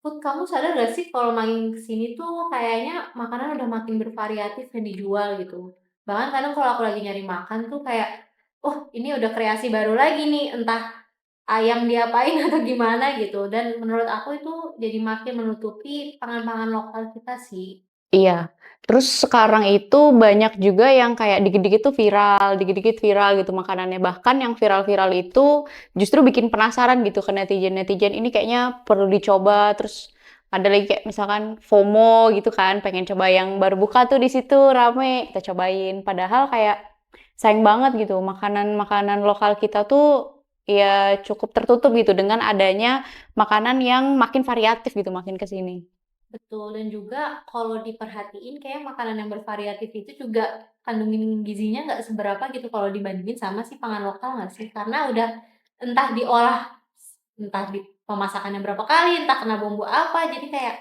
Kamu sadar gak sih kalau makin ke sini tuh kayaknya makanan udah makin bervariatif yang dijual gitu. Bahkan kadang kalau aku lagi nyari makan tuh kayak, "Oh, ini udah kreasi baru lagi nih, entah ayam diapain atau gimana," gitu. Dan menurut aku itu jadi makin menutupi pangan-pangan lokal kita sih. Iya, terus sekarang itu banyak juga yang kayak dikit-dikit viral gitu makanannya. Bahkan yang viral-viral itu justru bikin penasaran gitu ke netizen-netizen, ini kayaknya perlu dicoba. Terus ada lagi kayak misalkan FOMO gitu kan, pengen coba yang baru buka tuh di situ rame, kita cobain. Padahal kayak sayang banget gitu, makanan-makanan lokal kita tuh ya cukup tertutup gitu dengan adanya makanan yang makin variatif gitu makin ke sini. Betul, dan juga kalau diperhatiin kayak makanan yang bervariatif itu juga kandungan gizinya nggak seberapa gitu kalau dibandingin sama si pangan lokal nggak sih? Karena udah entah diolah, entah di pemasakannya berapa kali, entah kena bumbu apa, jadi kayak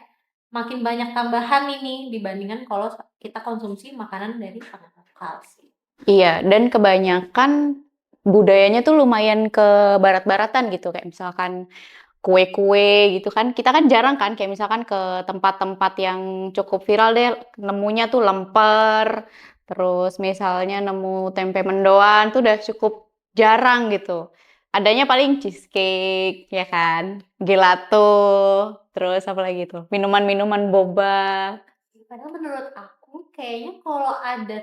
makin banyak tambahan ini dibandingkan kalau kita konsumsi makanan dari pangan lokal sih. Iya, dan kebanyakan budayanya tuh lumayan ke barat-baratan gitu, kayak misalkan kue-kue gitu kan, kita kan jarang kan kayak misalkan ke tempat-tempat yang cukup viral deh, nemunya tuh lemper, terus misalnya nemu tempe mendoan tuh udah cukup jarang gitu. Adanya paling cheesecake, ya kan, gelato, terus apa lagi tuh, minuman-minuman boba. Padahal menurut aku kayaknya kalau ada,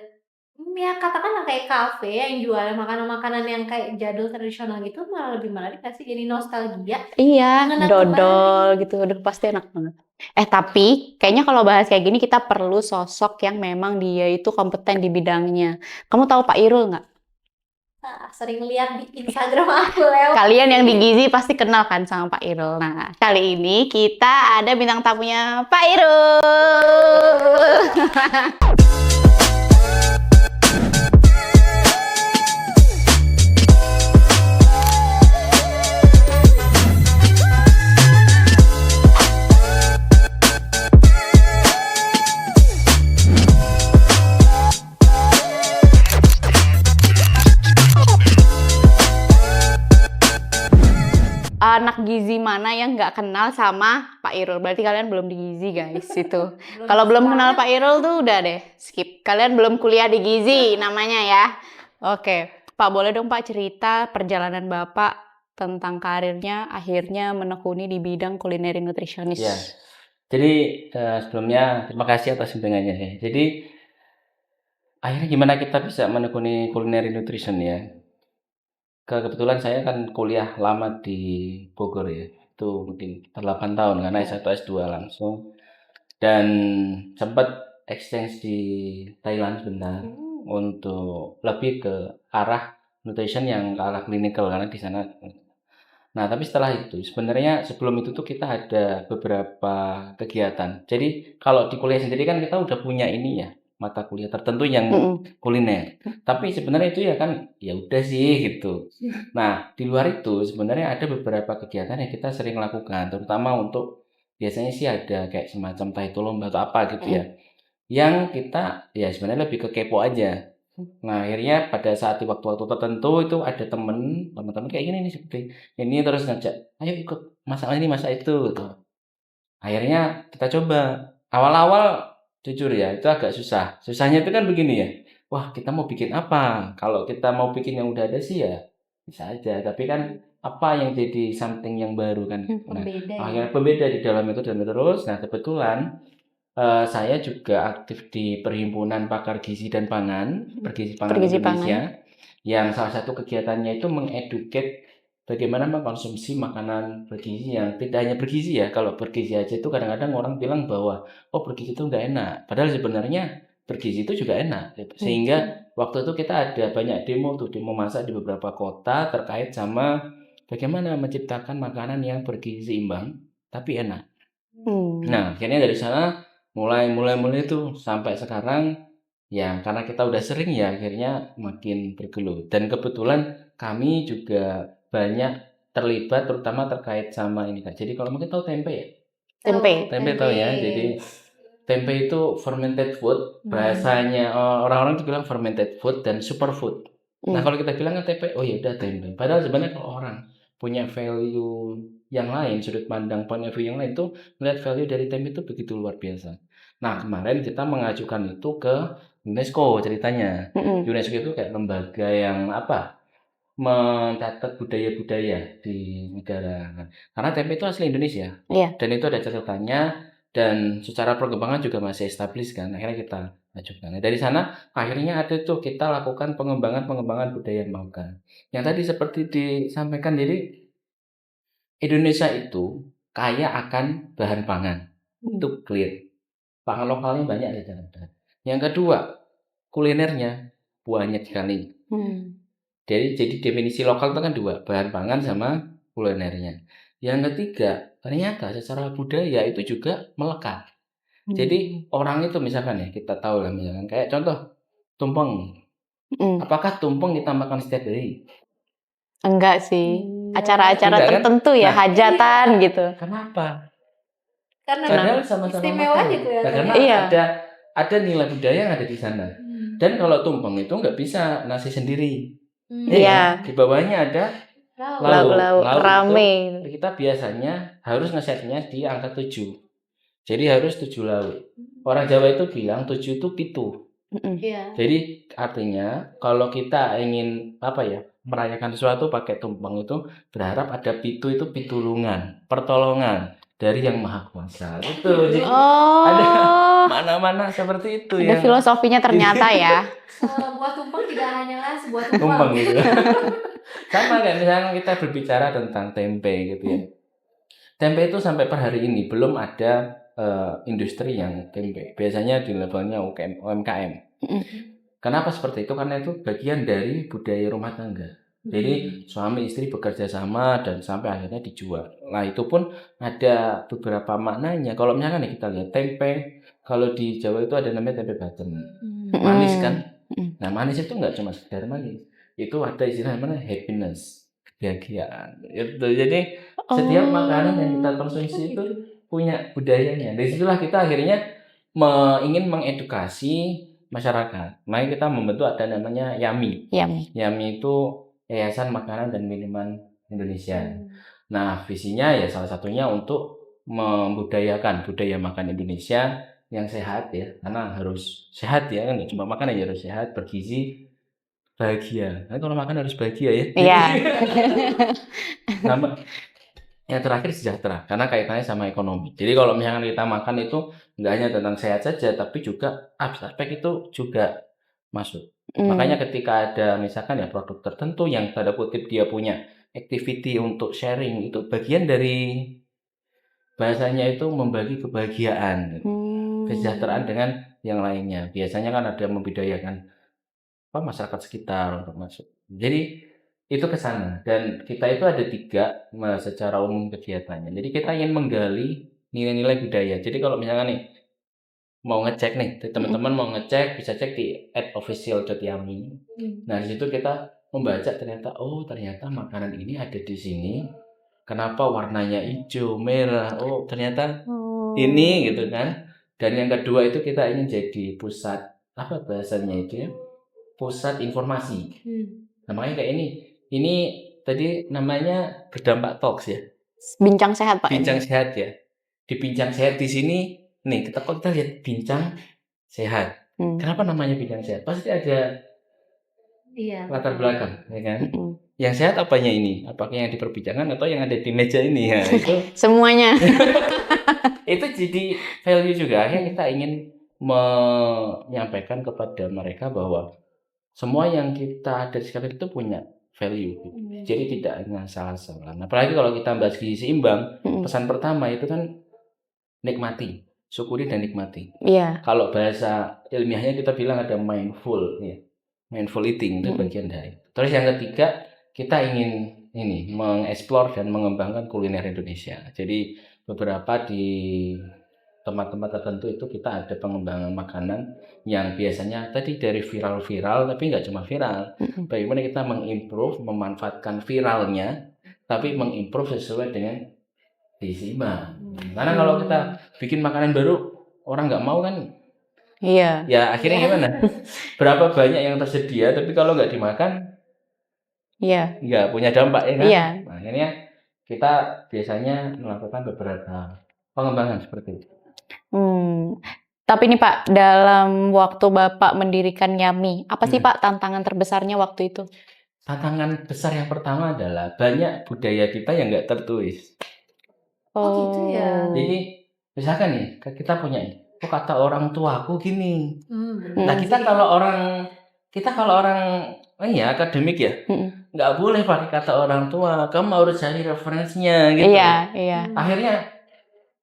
ya katakanlah kayak kafe yang jualan makanan-makanan yang kayak jadul tradisional gitu malah lebih menarik nggak sih? Jadi nostalgia, Iya, mengenang dodol kembali. gitu, udah pasti enak banget. Tapi kayaknya kalau bahas kayak gini kita perlu sosok yang memang dia itu kompeten di bidangnya. Kamu tahu Pak Irul nggak? Nah, sering lihat di Instagram aku lewat Kalian yang di sih. Gizi pasti kenal kan sama Pak Irul. Nah, kali ini kita ada bintang tamunya Pak Irul. Anak gizi mana yang nggak kenal sama Pak Irul? Berarti kalian belum di gizi guys itu. Belum Kalau gizi belum kenal banget. Pak Irul tuh udah deh skip. Kalian belum kuliah di gizi namanya ya. Oke, Pak boleh dong Pak cerita perjalanan Bapak tentang karirnya akhirnya menekuni di bidang kulineri Ya, nutrisionis. jadi sebelumnya terima kasih atas undangannya ya. Jadi akhirnya gimana kita bisa menekuni culinary nutrition ya. Kebetulan saya kan kuliah lama di Bogor ya. Itu mungkin 8 tahun karena Oh, S1 S2 langsung. Dan sempat exchange di Thailand sebentar untuk lebih ke arah nutrition yang ke arah clinical karena di sana. Nah, tapi setelah itu, sebenarnya sebelum itu tuh kita ada beberapa kegiatan. Jadi, kalau di kuliah sendiri kan kita udah punya ini ya, mata kuliah tertentu yang Mm-mm. kuliner. Tapi sebenarnya itu ya kan, ya udah sih gitu. Nah, di luar itu sebenarnya ada beberapa kegiatan yang kita sering lakukan, terutama untuk biasanya sih ada kayak semacam entah itu lomba atau apa gitu ya. Mm-mm. Yang kita ya sebenarnya lebih ke kepo aja. Nah, akhirnya pada saat di waktu-waktu tertentu itu ada teman-teman kayak gini nih seperti ini terus ngajak, "Ayo ikut masak ini, masak itu," gitu. Akhirnya kita coba. Awal-awal jujur ya itu agak susah. Susahnya itu kan begini ya, wah kita mau bikin apa? Kalau kita mau bikin yang udah ada sih ya bisa aja, tapi kan apa yang jadi something yang baru kan. Nah, pembeda ya. akhirnya pembeda di dalam itu dan terus. Nah, kebetulan saya juga aktif di Perhimpunan Pakar Gizi dan Pangan, Pergizi Pangan Pergizi pangan. Indonesia, yang salah satu kegiatannya itu mengeduket bagaimana mengkonsumsi makanan bergizi yang tidak hanya bergizi ya. Kalau bergizi aja itu kadang-kadang orang bilang bahwa, oh bergizi itu nggak enak. Padahal sebenarnya bergizi itu juga enak. Gitu. Sehingga waktu itu kita ada banyak demo masak di beberapa kota terkait sama bagaimana menciptakan makanan yang bergizi seimbang tapi enak. Hmm. Nah, akhirnya dari sana mulai tuh sampai sekarang ya karena kita udah sering ya akhirnya makin bergelut. Dan kebetulan kami juga banyak terlibat terutama terkait sama ini Kak. Jadi kalau mungkin tahu tempe ya? Tahu Tempe. Tempe tempe. tahu ya. Jadi tempe itu fermented food. Bahasanya orang-orang tuh bilang fermented food dan superfood. Nah, Hmm. kalau kita bilang kan tempe, oh ya udah tempe. Padahal sebenarnya kalau orang punya value yang lain, sudut pandang point of view yang lain tuh melihat value dari tempe itu begitu luar biasa. Nah, kemarin kita mengajukan itu ke UNESCO ceritanya. UNESCO itu kayak lembaga yang mencatat budaya-budaya di negara. Karena tempe itu asli Indonesia. Iya. Dan itu ada catatannya dan secara perkembangan juga masih established kan. Akhirnya kita ajukan. Nah, dari sana akhirnya ada tuh kita lakukan pengembangan budaya makan. Yang tadi seperti disampaikan, jadi Indonesia itu kaya akan bahan pangan. Itu clear. Pangan lokalnya banyak di Jakarta. Yang kedua, kulinernya banyak sekali. Jadi definisi lokal itu kan dua, bahan pangan sama kulinernya. Yang ketiga, ternyata secara budaya itu juga melekat. Jadi orang itu misalkan ya, kita tahu lah misalkan kayak contoh tumpeng. Apakah tumpeng kita makan setiap hari? Enggak sih. Acara-acara Enggak kan? tertentu ya, Nah, hajatan gitu. Kenapa? Karena Padahal sama-sama istimewa makan. gitu ya. Nah, karena Iya. ada nilai budaya yang ada di sana. Dan kalau tumpeng itu nggak bisa nasi sendiri. Iya. Di bawahnya ada Lauk rame. itu kita biasanya harus ngesetnya di angka 7. Jadi harus 7 lauk. Orang Jawa itu bilang 7 itu pitu. Iya. Jadi artinya kalau kita ingin merayakan sesuatu pakai tumpeng itu berharap ada pitu, itu pitulungan, pertolongan dari Yang Maha Kuasa. Itu. Jadi ada mana-mana seperti itu ada filosofinya ternyata ya. Sebuah tumpeng tidak hanyalah sebuah tumpeng gitu. Sama kayak misalnya kita berbicara tentang tempe gitu ya. Tempe itu sampai per hari ini belum ada industri yang tempe. Biasanya di levelnya UMKM. Kenapa seperti itu? Karena itu bagian dari budaya rumah tangga. Jadi suami istri bekerja sama dan sampai akhirnya dijual. Nah, itu pun ada beberapa maknanya. Kalau misalkan kita lihat tempe, kalau di Jawa itu ada namanya tempe bacem. Manis kan? Nah, manis itu nggak cuma sekedar manis. Itu ada istilah namanya happiness, kebahagiaan. Itu. Jadi setiap makanan yang kita konsumsi itu punya budayanya. Dari situlah kita akhirnya ingin mengedukasi masyarakat. Makanya kita membentuk ada namanya YAMI. YAMI itu Yayasan Makanan dan Minuman Indonesia. Nah, visinya ya salah satunya untuk membudayakan budaya makan Indonesia yang sehat ya, karena harus sehat ya, kan cuma makan aja, harus sehat, bergizi, bahagia. Nah, kalau makan harus bahagia ya. Iya. Nama yang terakhir sejahtera, karena kaitannya sama ekonomi. Jadi kalau misalnya kita makan itu nggak hanya tentang sehat saja, tapi juga aspek itu juga masuk. Makanya ketika ada misalkan ya produk tertentu yang tanda kutip dia punya activity untuk sharing, itu bagian dari bahasanya itu membagi kebahagiaan, kesejahteraan dengan yang lainnya. Biasanya kan ada membudayakan masyarakat sekitar untuk masuk. Jadi itu ke sana, dan kita itu ada 3 secara umum kegiatannya. Jadi kita ingin menggali nilai-nilai budaya. Jadi kalau misalnya nih mau ngecek nih, teman-teman mau ngecek, bisa cek di @official.yami. Nah, di situ kita membaca ternyata makanan ini ada di sini. Kenapa warnanya hijau, merah? Ternyata ini gitu kan. Dan yang kedua itu kita ingin jadi pusat bahasanya itu ya? Pusat informasi. Nah, makanya kayak ini tadi namanya berdampak talks ya. Bincang sehat, Pak. Bincang sehat ya. Di bincang sehat di sini nih, kita lihat bincang sehat. Kenapa namanya bincang sehat? Pasti ada latar belakang, ya kan? Yang sehat apanya ini? Apakah yang diperbincangkan atau yang ada di meja ini? Ya, itu semuanya. Itu jadi value juga. Akhirnya kita ingin menyampaikan kepada mereka bahwa semua yang kita ada di sekitar itu punya value. Jadi tidak hanya salah-salah. Apalagi kalau kita bahas gizi seimbang, pesan pertama itu kan nikmati, syukuri dan nikmati. Iya. Kalau bahasa ilmiahnya kita bilang ada mindful, ya. Mindful eating itu bagian dari. Terus yang ketiga, kita ingin mengeksplor dan mengembangkan kuliner Indonesia. Jadi beberapa di tempat-tempat tertentu itu kita ada pengembangan makanan yang biasanya tadi dari viral-viral, tapi nggak cuma viral. Bagaimana kita mengimprove, memanfaatkan viralnya, tapi mengimprove sesuai dengan gizi seimbang. Karena kalau kita bikin makanan baru, orang nggak mau kan? Iya. Ya akhirnya gimana? Berapa banyak yang tersedia, tapi kalau nggak dimakan, iya, nggak punya dampak ya kan? Iya. Nah, akhirnya kita biasanya melakukan beberapa pengembangan seperti itu. Tapi nih Pak, dalam waktu Bapak mendirikan Yummy, apa sih Hmm. Pak tantangan terbesarnya waktu itu? Tantangan besar yang pertama adalah banyak budaya kita yang nggak tertulis. Oh gitu ya. Jadi misalkan nih kita punya ini, kok kata orang tuaku gini. Bener Nah sih. kita kalau orang akademik ya, nggak boleh pakai kata orang tua. Kamu harus cari referensinya gitu. Iya. Akhirnya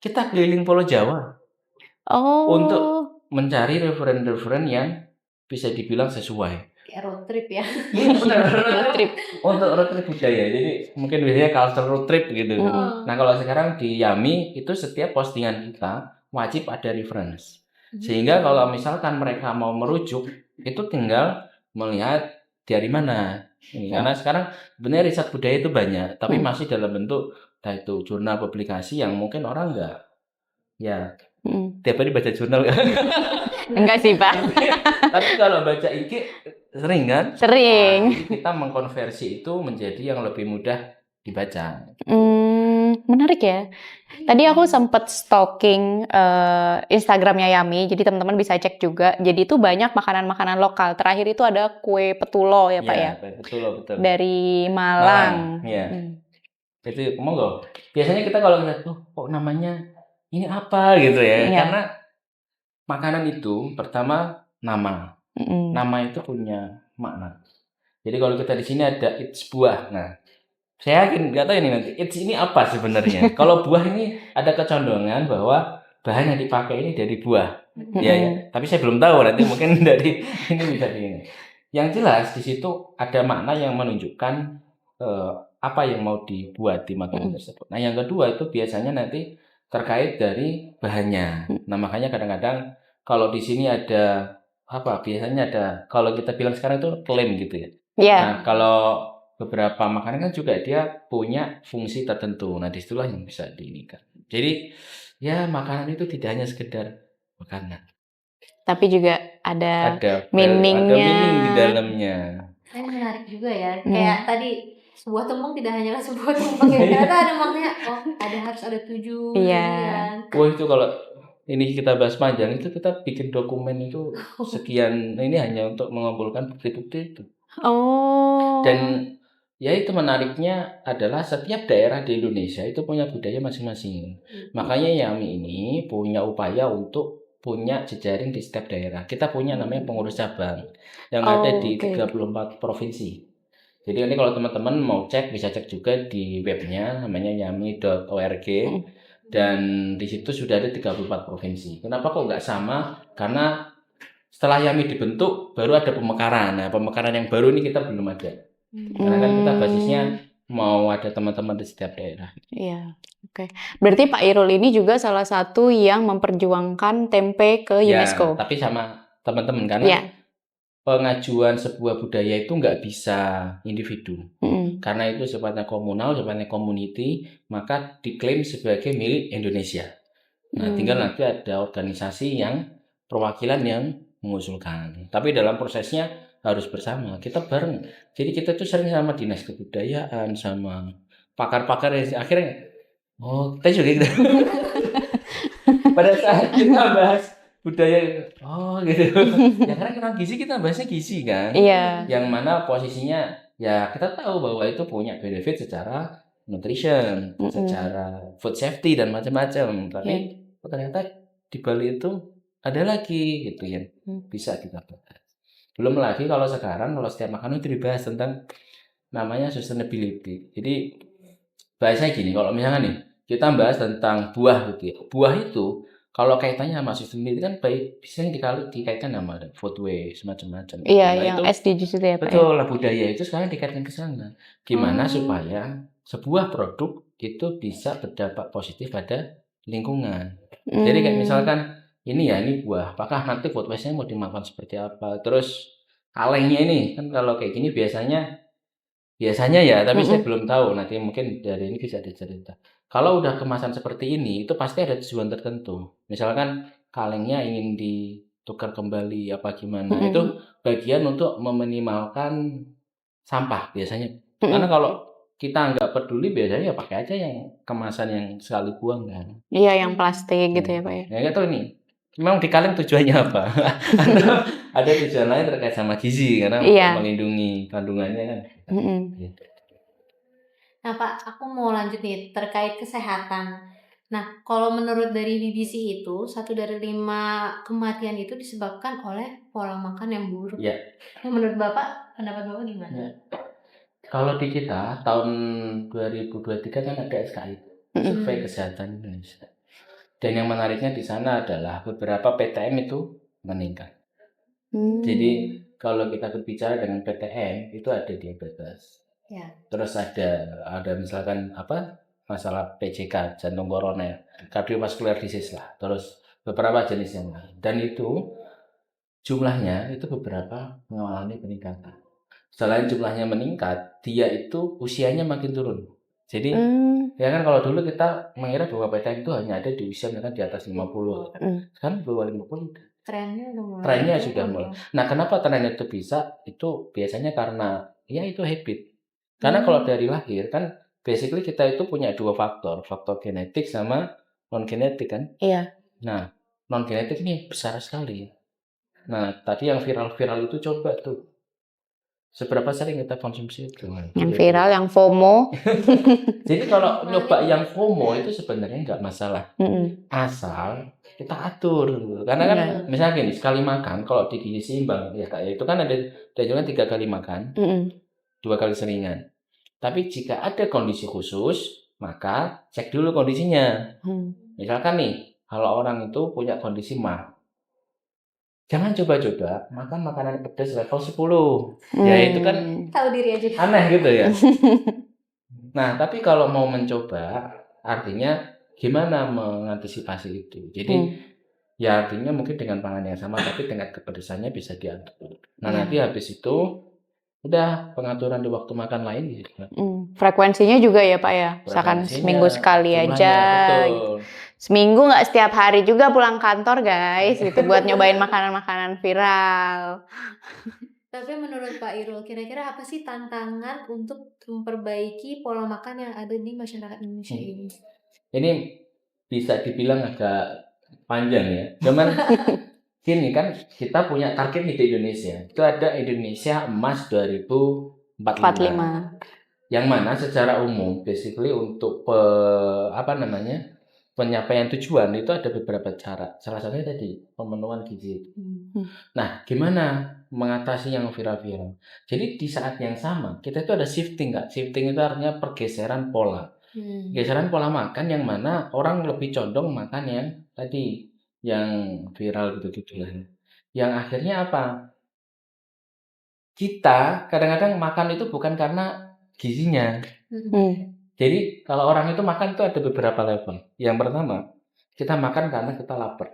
kita keliling Pulau Jawa Oh. untuk mencari referen-referen yang bisa dibilang sesuai. Kayak road trip ya. Iya benar. Road trip. Untuk road trip budaya. Jadi mungkin biasanya culture road trip gitu. Nah kalau sekarang di Yummy itu setiap postingan kita wajib ada reference. Sehingga kalau misalkan mereka mau merujuk itu tinggal melihat dari mana. Karena sekarang sebenarnya riset budaya itu banyak, tapi masih dalam bentuk entah itu jurnal publikasi yang mungkin orang nggak ya tiap hari baca jurnal kan. Enggak sih Pak. Tapi kalau baca IG sering kan? Sering. Nah, jadi kita mengkonversi itu menjadi yang lebih mudah dibaca. Menarik ya. Tadi aku sempat stalking Instagramnya Yummy, jadi teman-teman bisa cek juga. Jadi itu banyak makanan-makanan lokal. Terakhir itu ada kue petulo ya Pak ya? Betul. Dari Malang. Iya. Itu monggo. Biasanya kita kalau ngeliat kok namanya ini apa gitu ya. Iya. Karena makanan itu pertama nama. Nama itu punya makna. Jadi kalau kita di sini ada it's buah. Nah, saya yakin nggak tahu ini nanti it's ini apa sebenarnya. Kalau buah ini ada kecondongan bahwa bahan yang dipakai ini dari buah. Ya. Tapi saya belum tahu nanti mungkin dari ini bisa ini. Yang jelas di situ ada makna yang menunjukkan apa yang mau dibuat di makanan tersebut. Nah, yang kedua itu biasanya nanti terkait dari bahannya. Nah, makanya kadang-kadang kalau di sini ada biasanya ada kalau kita bilang sekarang itu klaim gitu ya. Iya. Nah, kalau beberapa makanan kan juga dia punya fungsi tertentu. Nah, disitulah yang bisa diinikan. Jadi, ya makanan itu tidak hanya sekedar makanan. Tapi juga ada Ada meaningnya. meaning di dalamnya. Menarik juga ya. Kayak tadi sebuah tumpeng tidak hanyalah sebuah tumpeng ya. Ternyata ada maknanya. Harus ada 7. Iya. Wah itu kalau ini kita bahas panjang itu kita bikin dokumen itu sekian. Ini hanya untuk mengumpulkan bukti-bukti itu. Dan ya itu menariknya adalah setiap daerah di Indonesia itu punya budaya masing-masing. Makanya Yummy ini punya upaya untuk punya jejaring di setiap daerah. Kita punya namanya pengurus cabang yang ada di 34 provinsi. Jadi ini kalau teman-teman mau cek bisa cek juga di webnya namanya yummy.org dan di situ sudah ada 34 provinsi. Kenapa kok nggak sama? Karena setelah Yummy dibentuk baru ada pemekaran. Nah, pemekaran yang baru ini kita belum ada. Karena kan kita basisnya mau ada teman-teman di setiap daerah. Iya, oke. Berarti Pak Irul ini juga salah satu yang memperjuangkan tempe ke UNESCO. Tapi sama teman-teman karena pengajuan sebuah budaya itu nggak bisa individu. Karena itu sifatnya komunal, sifatnya community, maka diklaim sebagai milik Indonesia. Nah, tinggal nanti ada organisasi yang perwakilan yang mengusulkan. Tapi dalam prosesnya harus bersama, kita bareng. Jadi kita tuh sering sama dinas kebudayaan, sama pakar-pakar yang akhirnya kita juga gitu. Pada saat kita bahas budaya gitu. Ya karena kita gizi kita bahasnya gizi kan. Iya. Yang mana posisinya ya kita tahu bahwa itu punya benefit secara nutrition, secara food safety dan macam-macam. Tapi ternyata di balik itu ada lagi gitu yang bisa kita bahas. Belum lagi kalau sekarang kalau setiap makanan itu dibahas tentang namanya sustainability. Jadi bahasanya gini, kalau misalnya nih kita bahas tentang buah gitu ya. Buah itu kalau kaitannya sama sustainability kan baik bisa dikaitkan sama food waste macam-macam. Iya, yang SDGs itu ya Pak. Betul, budaya itu sekarang dikaitkan ke sana. Gimana supaya sebuah produk itu bisa berdampak positif pada lingkungan. Jadi kayak misalkan ini buah, apakah nanti food waste-nya mau dimakan seperti apa? Terus kalengnya ini kan kalau kayak gini biasanya ya, tapi saya belum tahu. Nanti mungkin dari ini bisa dicerita. Kalau udah kemasan seperti ini, itu pasti ada tujuan tertentu. Misalkan kalengnya ingin ditukar kembali apa gimana. Itu bagian untuk meminimalkan sampah biasanya. Karena kalau kita anggap peduli biasanya ya pakai aja yang kemasan yang sekali buang kan. Iya, yang plastik gitu ya Pak ya. Ya nggak tahu nih. Memang di kaleng tujuannya apa? Ada tujuan lain terkait sama gizi karena Iya. melindungi kandungannya kan. Nah Pak, aku mau lanjut nih terkait kesehatan. Nah, kalau menurut dari BBC itu 1 dari 5 kematian itu disebabkan oleh pola makan yang buruk. Iya. Nah, menurut Bapak, pendapat Bapak gimana? Ya. Kalau di kita tahun 2023 kan ada SKI, Survei Kesehatan Indonesia. Dan yang menariknya di sana adalah beberapa PTM itu meningkat. Jadi kalau kita berbicara dengan PTM itu ada diabetes. Ya. Terus ada misalkan masalah PCK, jantung koroner, cardiovascular disease lah. Terus beberapa jenis yang lain. Dan itu jumlahnya itu beberapa mengalami peningkatan. Selain jumlahnya meningkat, dia itu usianya makin turun. Jadi ya kan kalau dulu kita mengira bahwa PTM itu hanya ada di usia misalkan di atas 50. Sekarang di bawah 50 trennya sudah mulai. Nah, kenapa trennya itu bisa? Itu biasanya karena ya itu habit. Karena kalau dari lahir kan basically kita itu punya 2 faktor genetik sama non genetik kan? Iya. Nah, non genetik ini besar sekali. Nah, tadi yang viral-viral itu coba tuh seberapa sering kita konsumsi itu? Yang viral, yang FOMO. Jadi kalau nyoba yang FOMO itu sebenarnya nggak masalah. Asal kita atur. Karena kan misalnya gini, sekali makan kalau di gizi seimbang ya kayak itu kan ada juga 3 kali makan, 2 kali seringan. Tapi jika ada kondisi khusus, maka cek dulu kondisinya. Misalkan nih, kalau orang itu punya kondisi MAH, jangan coba-coba makan makanan pedas level 10. Ya itu kan tahu diri aja. Aneh gitu ya. Nah, tapi kalau mau mencoba, artinya gimana mengantisipasi itu. Jadi ya artinya mungkin dengan pangan yang sama, tapi dengan kepedesannya bisa diatur. Nah, nanti habis itu udah pengaturan di waktu makan lain gitu. Frekuensinya juga ya Pak ya, misalkan seminggu sekali aja. Betul. Seminggu nggak setiap hari juga pulang kantor guys, gitu buat nyobain makanan-makanan viral. Tapi menurut Pak Irul, kira-kira apa sih tantangan untuk memperbaiki pola makan yang ada di masyarakat Indonesia ini? Ini bisa dibilang agak panjang ya. Cuman gini kan kita punya target nih di Indonesia. Itu ada Indonesia Emas 2045. Yang mana secara umum basically untuk penyapaian tujuan itu ada beberapa cara. Salah satunya tadi pemenuhan gizi. Nah, gimana mengatasi yang viral-viral? Jadi di saat yang sama kita itu ada shifting, Kak. Shifting itu artinya pergeseran pola. Geseran pola makan yang mana orang lebih condong makan yang tadi yang viral gitu-gitu ya. Yang akhirnya apa? Kita kadang-kadang makan itu bukan karena gizinya. Jadi kalau orang itu makan itu ada beberapa level. Yang pertama, kita makan karena kita lapar.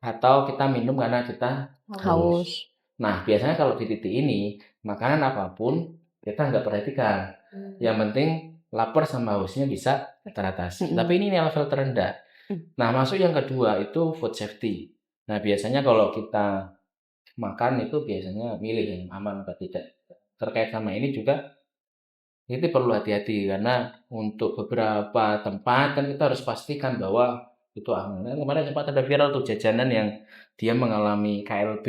Atau kita minum karena kita haus. Nah, biasanya kalau di titik ini, makanan apapun kita nggak perhatikan. Yang penting lapar sama hausnya bisa teratasi. Tapi ini level terendah. Nah, masuk yang kedua itu food safety. Nah, biasanya kalau kita makan itu biasanya milih yang aman atau tidak. Terkait sama ini juga itu perlu hati-hati karena untuk beberapa tempat kan kita harus pastikan bahwa itu aman. Nah, kemarin sempat ada viral tuh jajanan yang dia mengalami KLB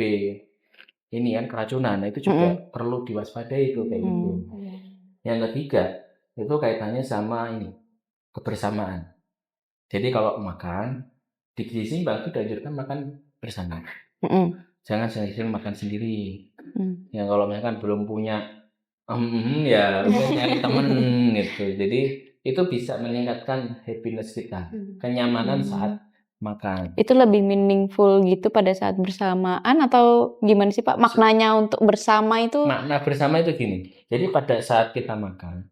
ini kan keracunan. Nah, itu juga perlu diwaspadai itu kayak gitu. Yang ketiga itu kaitannya sama ini kebersamaan. Jadi kalau makan di gizi seimbang itu dianjurkan makan bersama. Jangan sering makan sendiri. Yang kalau misalkan belum punya ya nyari temen gitu. Jadi itu bisa meningkatkan happiness kita, kenyamanan saat makan. Itu lebih meaningful gitu pada saat bersamaan atau gimana sih Pak? Maknanya untuk bersama itu? Makna bersama itu gini. Jadi pada saat kita makan,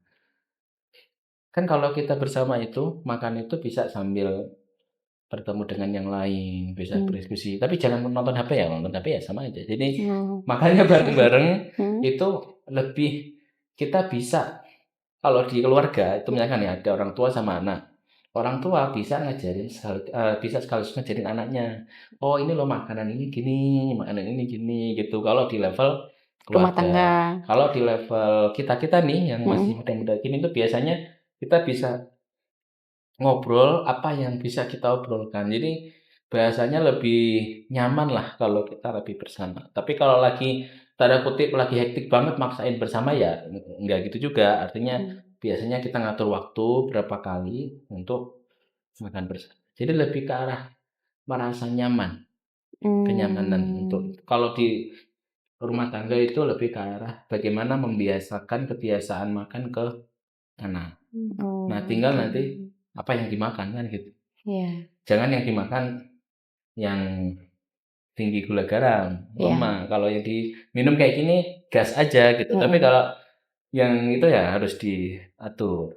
kan kalau kita bersama itu makan itu bisa sambil bertemu dengan yang lain, bisa berdiskusi. Tapi jangan nonton HP ya, nonton HP ya sama aja. Jadi makannya bareng-bareng itu lebih kita bisa kalau di keluarga itu misalkan ya ada orang tua sama anak. Orang tua bisa ngajarin bisa sekaligus ngajarin anaknya. Oh, ini loh makanan ini gini, makanan ini gini gitu. Kalau di level Rumah keluarga. tangga. Kalau di level kita-kita nih yang masih muda-muda gini tuh biasanya kita bisa ngobrol apa yang bisa kita obrolkan. Jadi bahasanya lebih nyaman lah kalau kita lebih bersama. Tapi kalau lagi tanda kutip lagi hektik banget maksain bersama ya enggak gitu juga. Artinya biasanya kita ngatur waktu berapa kali untuk makan bersama. Jadi lebih ke arah merasa nyaman, kenyamanan untuk kalau di rumah tangga itu lebih ke arah bagaimana membiasakan kebiasaan makan ke anak. Nah, tinggal nanti apa yang dimakan kan gitu. Iya. Jangan yang dimakan yang tinggi gula garam, Iya. lemah. Kalau yang diminum kayak gini gas aja gitu. Tapi kalau yang itu ya harus diatur.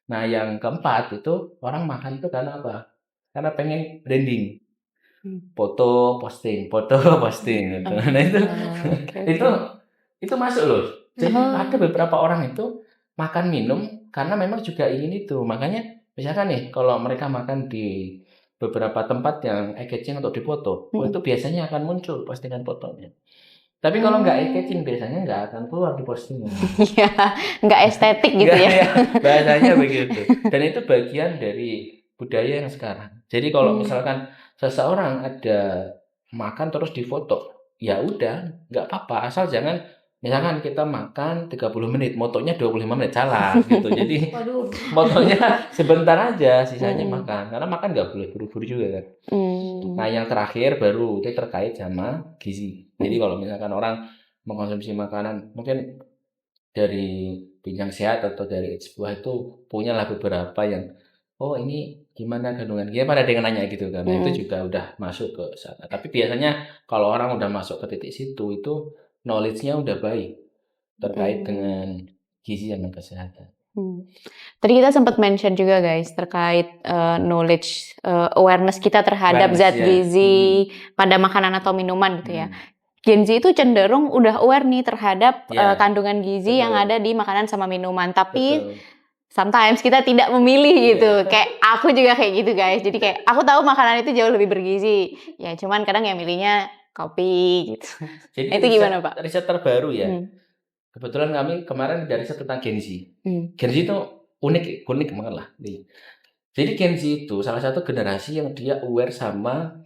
Nah, yang keempat itu orang makan itu karena apa? Karena pengen branding. Foto posting gitu. Nah, itu masuk loh. Jadi ada beberapa orang itu makan minum karena memang juga ingin itu. Makanya misalkan nih kalau mereka makan di beberapa tempat yang eye-catching untuk difoto, itu biasanya akan muncul postingan fotonya. Tapi kalau nggak eye-catching biasanya nggak akan keluar di postingan. Iya, nggak estetik gitu Nggak, ya. bahasanya begitu. Dan itu bagian dari budaya yang sekarang. Jadi kalau misalkan seseorang ada makan terus difoto, ya udah nggak apa-apa asal jangan misalkan kita makan 30 menit, motonya 25 menit salah gitu. Jadi Waduh. motonya sebentar aja, sisanya makan. Karena makan nggak boleh buru-buru juga kan. Nah, yang terakhir baru itu terkait sama gizi. Jadi kalau misalkan orang mengkonsumsi makanan mungkin dari Bincang Sehat atau dari Eats Buah itu punyalah beberapa yang oh ini gimana kandungan gizi pada dengan nanya gitu kan. Nah, itu juga udah masuk ke sana. Tapi biasanya kalau orang udah masuk ke titik situ itu knowledge-nya udah baik terkait dengan gizi dan kesehatan. Tadi kita sempat mention juga guys terkait knowledge awareness kita terhadap zat gizi pada makanan atau minuman gitu ya. Gen Z itu cenderung udah aware nih terhadap kandungan gizi yang ada di makanan sama minuman. Tapi sometimes kita tidak memilih gitu. Kayak aku juga kayak gitu guys. Jadi kayak aku tahu makanan itu jauh lebih bergizi. Ya cuman kadang yang milihnya kopi gitu. Jadi itu gimana Pak? Riset terbaru ya. Kebetulan kami kemarin dari riset tentang Gen Z. Gen Z itu unik banget lah. Jadi Gen Z itu salah satu generasi yang dia aware sama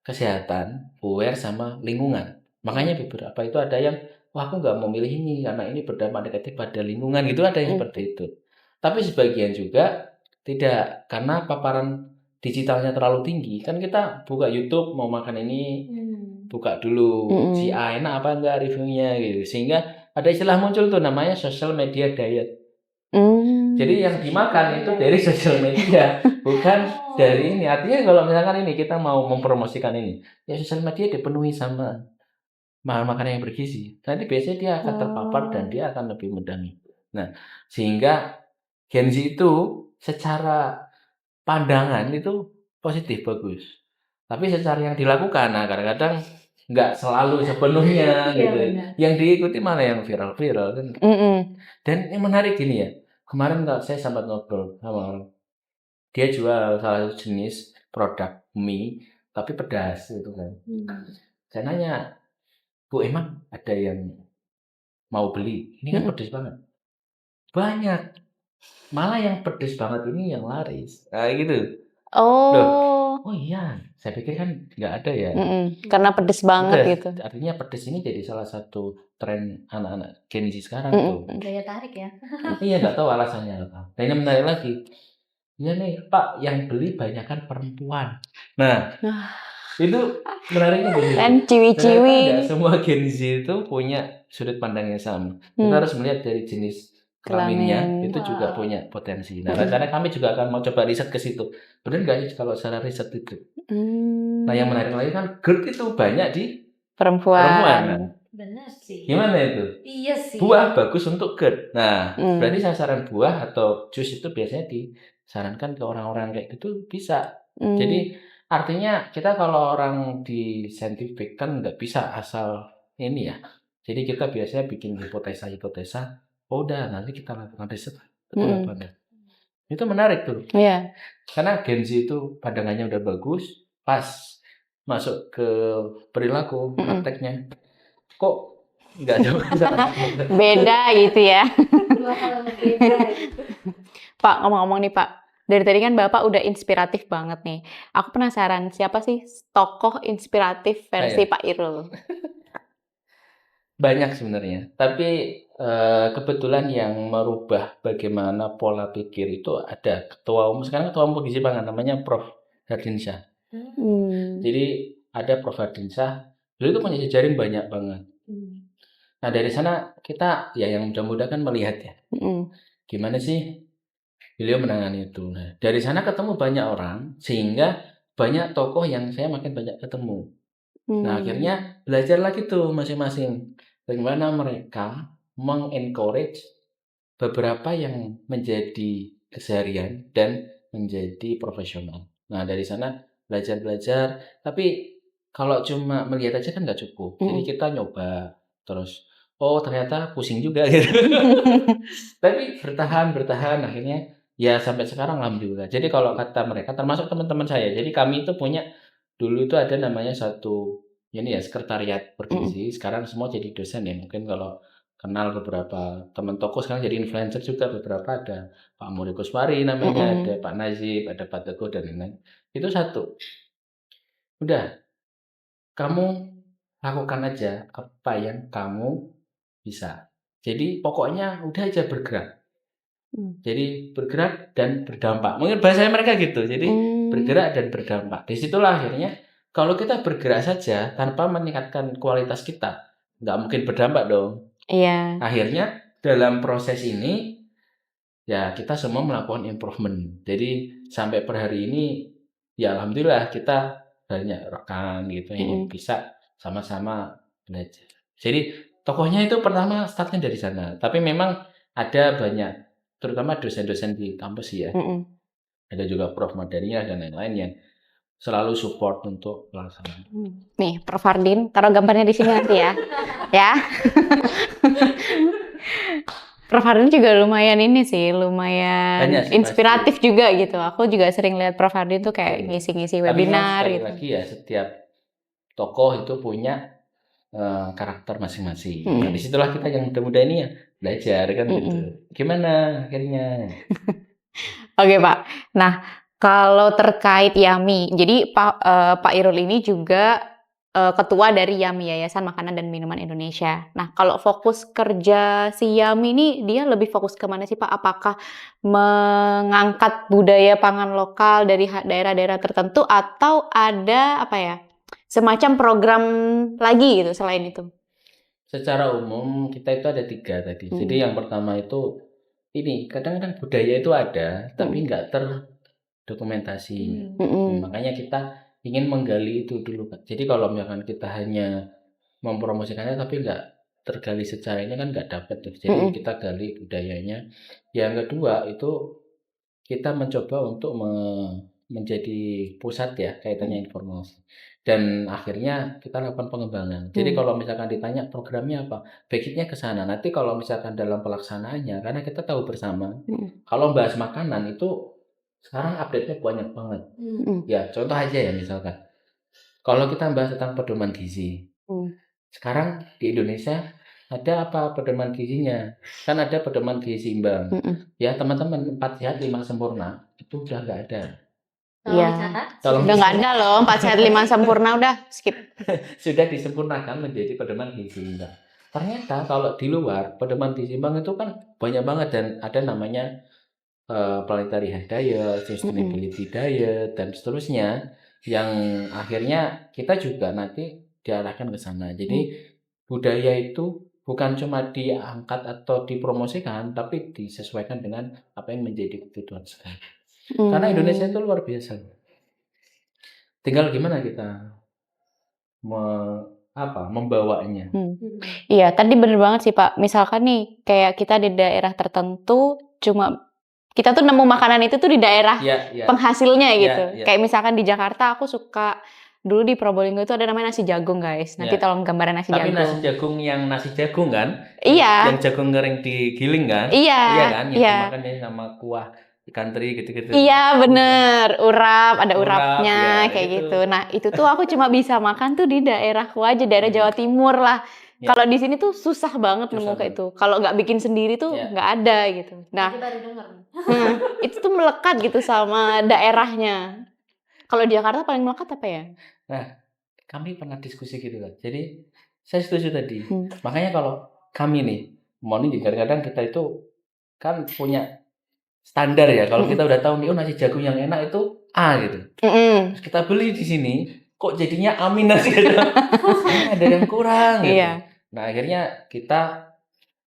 kesehatan, aware sama lingkungan. Makanya beberapa itu ada yang, wah aku nggak mau milih ini karena ini berdampak negatif pada lingkungan gitu, ada yang seperti itu. Tapi sebagian juga tidak, karena paparan digitalnya terlalu tinggi. Kan kita buka YouTube mau makan ini, buka dulu si A enak apa enggak reviewnya gitu. Sehingga ada istilah muncul tuh namanya social media diet. Jadi yang dimakan itu dari sosial media, bukan dari ini. Artinya kalau misalkan ini kita mau mempromosikan ini, ya sosial media dipenuhi sama makanan yang bergizi. Nanti biasanya dia akan terpapar dan dia akan lebih mudah. Nah, sehingga Gen Z itu secara pandangan itu positif, bagus. Tapi secara yang dilakukan, nah kadang-kadang nggak selalu sepenuhnya gitu. Yang diikuti malah yang viral-viral kan. Dan yang menarik gini ya, kemarin saya sempat ngobrol sama orang, dia jual salah satu jenis produk mie tapi pedas gitu kan. Saya nanya, Bu emang ada yang mau beli? Ini kan pedas banget. Banyak. Malah yang pedas banget ini yang laris. Nah gitu. Loh, oh iya, saya pikir kan nggak ada ya. Karena pedes banget gitu. Artinya pedes ini jadi salah satu tren anak-anak Gen Z sekarang tuh. Daya tarik ya. Iya, nggak tahu alasannya apa. Dan yang menarik lagi, ya nih Pak, yang beli banyak kan perempuan. Nah, itu menariknya begitu. Kan ciwi-ciwi. Tidak semua Gen Z itu punya sudut pandang yang sama. Kita harus melihat dari jenis kelaminnya, itu juga punya potensi. Nah, karena kami juga akan mau coba riset ke situ. Benar nggak sih kalau secara riset itu? Nah, yang menarik lagi kan GERD itu banyak di perempuan. Benar sih. Gimana itu? Iya sih. Buah bagus untuk GERD. Nah, berarti sasaran buah atau jus itu biasanya disarankan ke orang-orang kayak gitu bisa. Jadi artinya kita kalau orang di scientific kan nggak bisa asal ini ya. Jadi kita biasanya bikin hipotesa. Oh udah nanti kita lakukan riset. Betul apa enggak? Itu menarik tuh. Iya. Karena Gen Z itu pandangannya udah bagus, pas masuk ke perilaku prakteknya. Kok Enggak jauh. Beda gitu ya. 2 hal yang berbeda gitu. Pak, ngomong-ngomong nih Pak, dari tadi kan Bapak udah inspiratif banget nih. Aku penasaran, siapa sih tokoh inspiratif versi Saya Pak Irul? banyak sebenarnya, tapi kebetulan yang merubah bagaimana pola pikir itu ada sekarang ketua umum Gizi Pangan namanya Prof. Hardinsyah. Jadi ada Prof. Hardinsyah, beliau itu punya jejaring banyak banget. Nah dari sana kita ya yang muda-muda kan melihat ya, gimana sih beliau menangani itu. Nah dari sana ketemu banyak orang, sehingga banyak tokoh yang saya makin banyak ketemu. Nah akhirnya belajar lagi tuh masing-masing bagaimana mereka mengencourage beberapa yang menjadi keseharian dan menjadi profesional. Nah dari sana belajar, tapi kalau cuma melihat aja kan nggak cukup. Jadi kita nyoba terus, oh ternyata pusing juga gitu. Tapi bertahan akhirnya ya sampai sekarang alhamdulillah. Jadi kalau kata mereka termasuk teman-teman saya. Jadi kami itu punya dulu itu ada namanya satu ini ya sekretariat bergizi. Sekarang semua jadi dosen ya. Mungkin kalau kenal beberapa teman tokoh sekarang jadi influencer juga beberapa ada Pak Muri Kuswari namanya, ada Pak Najib, ada Pak Teguh dan lain-lain. Itu satu. Udah, kamu lakukan aja apa yang kamu bisa. Jadi pokoknya udah aja bergerak. Jadi bergerak dan berdampak. Mungkin bahasa mereka gitu. Jadi bergerak dan berdampak. Disitulah akhirnya kalau kita bergerak saja tanpa meningkatkan kualitas kita, nggak mungkin berdampak dong. Iya. Akhirnya dalam proses ini ya kita semua melakukan improvement. Jadi sampai per hari ini ya alhamdulillah kita banyak rekan gitu yang bisa sama-sama belajar. Jadi tokohnya itu pertama startnya dari sana. Tapi memang ada banyak, terutama dosen-dosen di kampus ya. Ada juga Prof. Madania dan lain-lain yang selalu support untuk pelaksanaan. Nih, Prof. Hardin, taruh gambarnya di sini nanti ya. Ya. Prof. Hardin juga lumayan ini sih, lumayan Banyak sih, inspiratif juga gitu. Aku juga sering lihat Prof. Hardin tuh kayak ngisi-ngisi webinar sekali gitu. lagi ya, setiap tokoh itu punya karakter masing-masing. Nah, disitulah kita yang muda-muda ini ya belajar kan gitu. Gimana akhirnya? Oke Pak. Nah, kalau terkait YAMI, jadi Pak Irul ini juga ketua dari YAMI, Yayasan Makanan dan Minuman Indonesia. Nah, kalau fokus kerja si YAMI ini dia lebih fokus ke mana sih Pak? Apakah mengangkat budaya pangan lokal dari daerah-daerah tertentu atau ada apa ya? Semacam program lagi gitu selain itu? Secara umum kita itu ada 3 tadi. Jadi yang pertama itu ini kadang-kadang budaya itu ada tapi nggak terdokumentasi. Makanya kita ingin menggali itu dulu. Jadi kalau misalkan kita hanya mempromosikannya tapi nggak tergali secara ini kan nggak dapat. Jadi kita gali budayanya. Yang kedua itu kita mencoba untuk menjadi pusat ya kaitannya informasi. Dan akhirnya kita lakukan pengembangan. Jadi kalau misalkan ditanya programnya apa, baiknya ke sana. Nanti kalau misalkan dalam pelaksanaannya, karena kita tahu bersama, kalau bahas makanan itu sekarang update-nya banyak banget. Ya contoh aja ya misalkan, kalau kita bahas tentang pedoman gizi, sekarang di Indonesia ada apa pedoman gizinya? Kan ada pedoman gizi seimbang. Ya teman-teman 4 sehat 5 sempurna itu udah nggak ada. Iya, udah nggak ada loh 4 sehat 5 sempurna, udah skip. Sudah disempurnakan menjadi pedoman gizi seimbang. Ternyata kalau di luar pedoman gizi seimbang itu kan banyak banget dan ada namanya planetary health diet, sustainability diet dan seterusnya yang akhirnya kita juga nanti diarahkan ke sana. Jadi budaya itu bukan cuma diangkat atau dipromosikan tapi disesuaikan dengan apa yang menjadi kebutuhan sekarang. Karena Indonesia itu luar biasa. Tinggal gimana kita membawanya. Iya, tadi bener banget sih Pak. Misalkan nih, kayak kita di daerah tertentu, cuma kita tuh nemu makanan itu tuh di daerah penghasilnya gitu. Kayak misalkan di Jakarta, aku suka dulu di Probolinggo itu ada namanya nasi jagung guys. Nanti tolong gambaran nasi jagung. Tapi nasi jagung yang nasi jagung kan? Iya. Yang jagung kering digiling kan? Iya. Iya kan? Yang dimakan sama kuah ikan teri gitu-gitu. Iya bener, urap, ada urapnya kayak gitu. Nah itu tuh aku cuma bisa makan tuh di daerahku aja, daerah Jawa Timur lah. Ya. Kalau di sini tuh susah banget Susah nemu kayak banget. itu. Kalau nggak bikin sendiri tuh Ya. nggak ada gitu. Nah, Tadi baru denger. itu tuh melekat gitu sama daerahnya. Kalau di Jakarta paling melekat apa ya? Nah, kami pernah diskusi gitu kan. Jadi saya setuju tadi. Hmm. Makanya kalau kami nih, nih kadang-kadang kita itu kan punya standar ya. Kalau kita udah tahu nih, oh nasi jagung yang enak itu A gitu. Mm-mm. Terus kita beli di sini, kok jadinya A minus gitu. Kayaknya ada yang kurang gitu. Iya. Nah akhirnya kita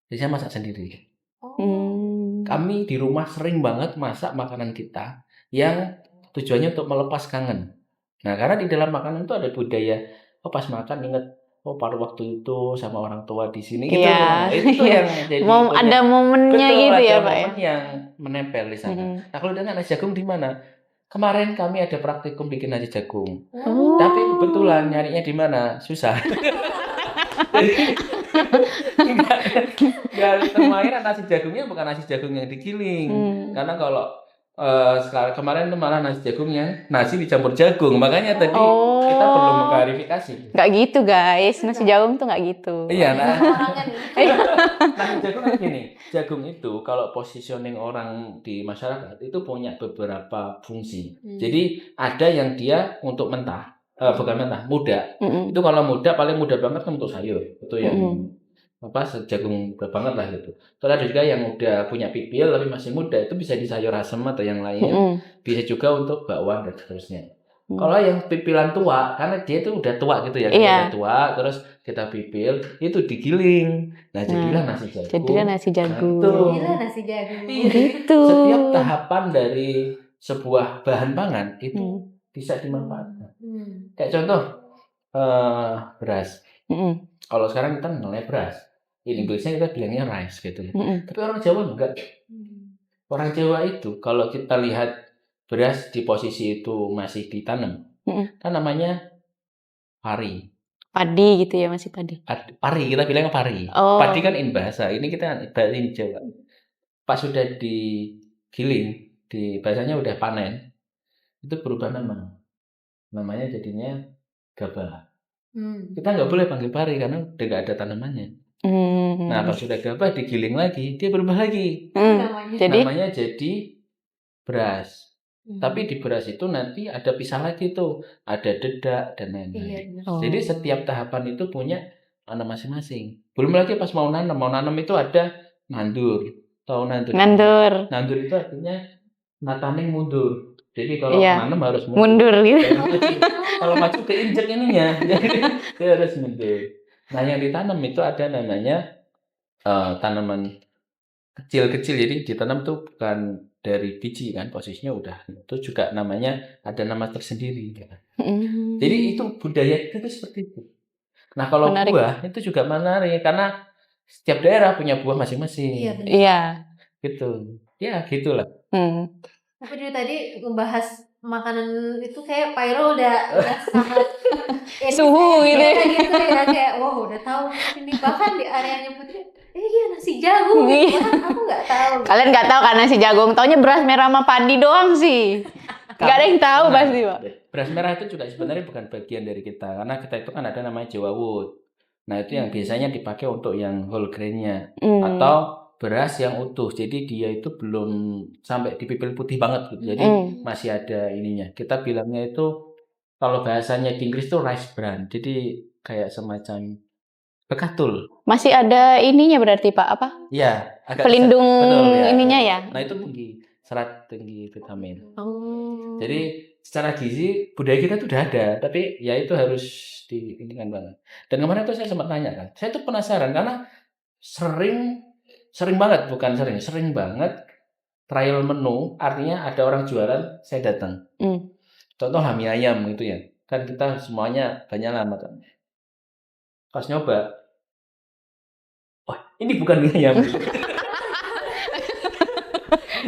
bisa masak sendiri. Hmm. Kami di rumah sering banget masak makanan kita yang tujuannya untuk melepas kangen. Nah karena di dalam makanan itu ada budaya, oh pas makan inget, oh pada waktu itu sama orang tua di sini gitu. Iya. Itu Iya. yang jadi Ada momennya betul, gitu ada ya Pak ya. momen yang menempel di sana. Mm-mm. Nah kalau dengan nasi jagung di mana? Kemarin kami ada praktikum bikin nasi jagung. Oh. Tapi kebetulan nyarinya di mana? Susah. Enggak kemarin nasi jagungnya bukan nasi jagung yang digiling. Karena kalau kemarin itu malah nasi jagungnya nasi dicampur jagung. Makanya tadi kita perlu mengklarifikasi. Nggak gitu guys, nasi jagung tuh nggak gitu. Iya, nah. Orangnya nih. Nasi jagung kan gini, jagung itu kalau positioning orang di masyarakat itu punya beberapa fungsi. Jadi ada yang dia untuk mentah, bukan mentah, muda. Mm-mm. Itu kalau muda paling muda banget kan untuk sayur, itu yang jagung banget lah gitu. Terus ada juga yang udah punya pipil tapi masih muda, itu bisa di sayur asem atau yang lain. Mm-mm. Bisa juga untuk bakwan dan seterusnya. Kalau yang pipilan tua, karena dia itu udah tua gitu ya, Iya. udah tua, terus kita pipil, itu digiling. Nah, jadilah nasi jagung. Jadilah nasi jagung. Betul. Gila nasi jagung. Iya, Gitu. setiap tahapan dari sebuah bahan pangan itu bisa dimanfaatkan. Kayak contoh beras. Kalau sekarang kita namanya beras. In Inggrisnya kita bilangnya rice gitu ya. Tapi orang Jawa enggak. Orang Jawa itu kalau kita lihat beras di posisi itu masih ditanam, kan namanya pari. Padi gitu ya, masih padi. Pari, kita bilangnya pari. Oh. Padi kan in bahasa, ini kita in Jawa. Pas sudah digiling, bahasanya udah panen, itu berubah nama. Namanya jadinya gabah. Kita nggak boleh panggil pari karena udah nggak ada tanamannya. Nah, pas sudah gabah digiling lagi, dia berubah lagi. Namanya jadi beras. Tapi di beras itu nanti ada pisah lagi tuh, ada dedak dan lain-lain. Jadi setiap tahapan itu punya mana masing-masing. Belum lagi pas mau nanam itu ada nandur. Tahu nandur? Nandur itu artinya nataning mundur. Jadi kalau nanam harus mundur gitu. Kalau maju keinjek ininya, jadi dia harus mundur. Nah yang ditanam itu ada namanya tanaman kecil-kecil, jadi ditanam tuh bukan dari biji kan, posisinya udah itu juga namanya ada nama tersendiri. Jadi itu budaya itu seperti itu. Nah kalau buah itu juga menarik karena setiap daerah punya buah masing-masing. Iya. Gitu. Ya gitulah. Tapi dari tadi membahas makanan itu kayak Pairo udah sangat suhu gitu ya, kayak wow udah tahu ini, bahkan di areanya Putri iya nasi jagung gitu. Aku nggak tahu. Kalian nggak tahu kan nasi jagung, taunya beras merah sama padi doang sih. Nggak ada yang tahu pasti Pak. Beras merah itu juga sebenarnya bukan bagian dari kita, karena kita itu kan ada namanya Jawa Wood. Nah itu yang biasanya dipakai untuk yang whole grain-nya atau beras yang utuh, jadi dia itu belum sampai dipipil putih banget gitu. Jadi masih ada ininya. Kita bilangnya itu kalau bahasanya di Inggris itu rice bran, jadi kayak semacam bekatul. Masih ada ininya berarti Pak, apa? Iya, agak pelindung betul, ya. ininya ya. Nah itu tinggi serat, tinggi vitamin. Jadi secara gizi budaya kita tuh udah ada, tapi ya itu harus diinginkan banget. Dan kemarin tuh saya sempat tanya kan, saya tuh penasaran karena sering banget trial menu, artinya ada orang jualan, saya datang. Contoh mie ayam gitu ya, kan kita semuanya banyak lama kan. Pas nyoba, wah ini bukan mie ayam.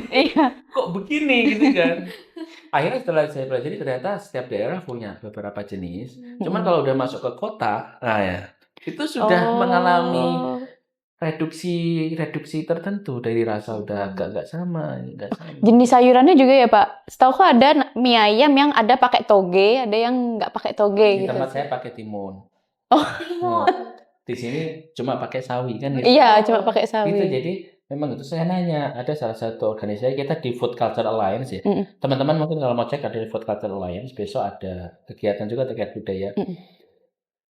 Iya. Kok begini gitu kan. Akhirnya setelah saya pelajari ternyata setiap daerah punya beberapa jenis. Cuman kalau udah masuk ke kota, nah ya itu sudah mengalami reduksi tertentu dari rasa udah agak sama. Jenis sayurannya juga ya Pak. Setahu ada mie ayam yang ada pakai toge, ada yang nggak pakai toge Di gitu. tempat saya pakai timun. Oh. Di sini cuma pakai sawi kan gitu. Iya, cuma pakai Gitu, sawi. jadi memang itu saya nanya, ada salah satu organisasi kita di Food Culture Alliance ya. Mm-mm. Teman-teman mungkin kalau mau cek ada di Food Culture Alliance, besok ada kegiatan juga terkait budaya. Mm-mm.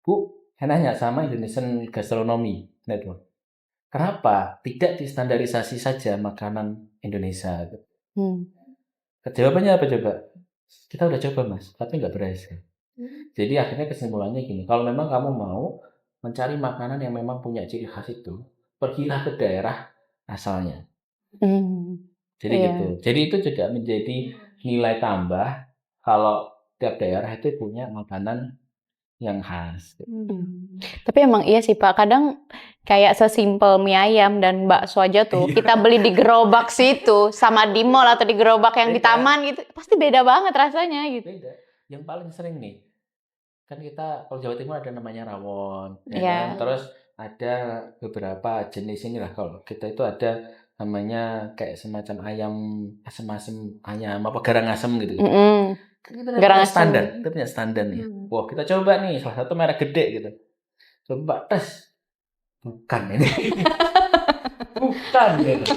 Bu, saya nanya sama Indonesian Gastronomy Network, kenapa tidak distandarisasi saja makanan Indonesia? Hmm. Jawabannya apa coba? Kita udah coba mas, tapi nggak berhasil. Jadi akhirnya kesimpulannya gini, kalau memang kamu mau mencari makanan yang memang punya ciri khas itu, pergilah ke daerah asalnya. Hmm. Jadi Iya. gitu. Jadi itu juga menjadi nilai tambah kalau tiap daerah itu punya makanan yang khas. Tapi emang iya sih Pak, kadang kayak sesimpel mie ayam dan bakso aja tuh, kita beli di gerobak situ sama di mall atau di gerobak yang di Beda. taman gitu, pasti beda banget rasanya gitu. Beda. Yang paling sering nih, kan kita kalau Jawa Timur ada namanya rawon, ya Iya. kan? Terus ada beberapa jenis ini lah. Kalau kita itu ada namanya kayak semacam ayam asem-asem, ayam apa garang asem gitu. Mm-mm. Kan kita Garang punya asem. standar, kita punya standar nih. Wah kita coba nih salah satu merek gede gitu. Coba tes, bukan ini, bukan gitu.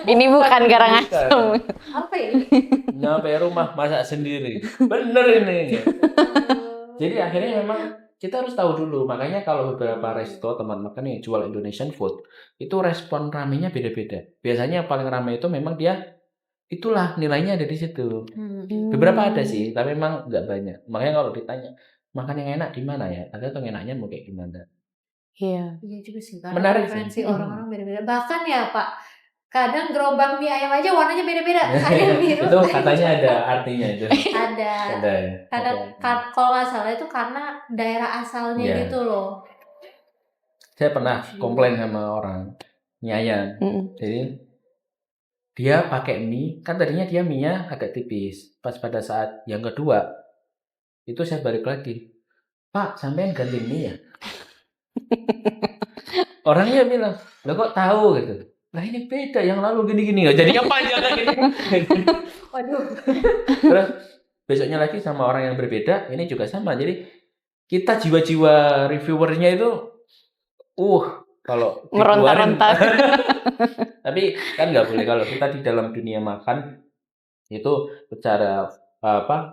Ini bukan garang bukan. asem. Apa ini? Nyampe rumah masak sendiri, bener ini. Jadi akhirnya memang kita harus tahu dulu. Makanya kalau beberapa resto tempat makan yang jual Indonesian food, itu respon ramenya beda-beda. Biasanya yang paling ramai itu memang dia itulah nilainya ada di situ. Beberapa ada sih, tapi memang nggak banyak. Makanya kalau ditanya makan yang enak di mana ya, ada tuh enaknya mau kayak gimana. Iya. Iya juga sih, karena Menarik preferensi sih. orang-orang beda-beda. Bahkan ya Pak, kadang gerobak mie ayam aja warnanya beda-beda. Ada yang biru. Itu katanya ada artinya itu. Ada. Ada ya. Kadang kalau nggak salah itu karena daerah asalnya Iya. gitu loh. Saya pernah komplain sama orang mie ayam. Mm-mm. Jadi dia pakai mie, kan tadinya dia mie-nya agak tipis. Pas pada saat yang kedua, itu saya balik lagi. Pak, sampean ganti mie ya? Orangnya bilang, lo kok tahu gitu? Lah ini beda, yang lalu gini-gini. Jadinya panjang kan gini. Waduh. Terus besoknya lagi sama orang yang berbeda, ini juga sama. Jadi kita jiwa-jiwa reviewernya itu, kalau dikeluarin. Meronta-ronta. Tapi kan nggak boleh kalau kita di dalam dunia makan itu secara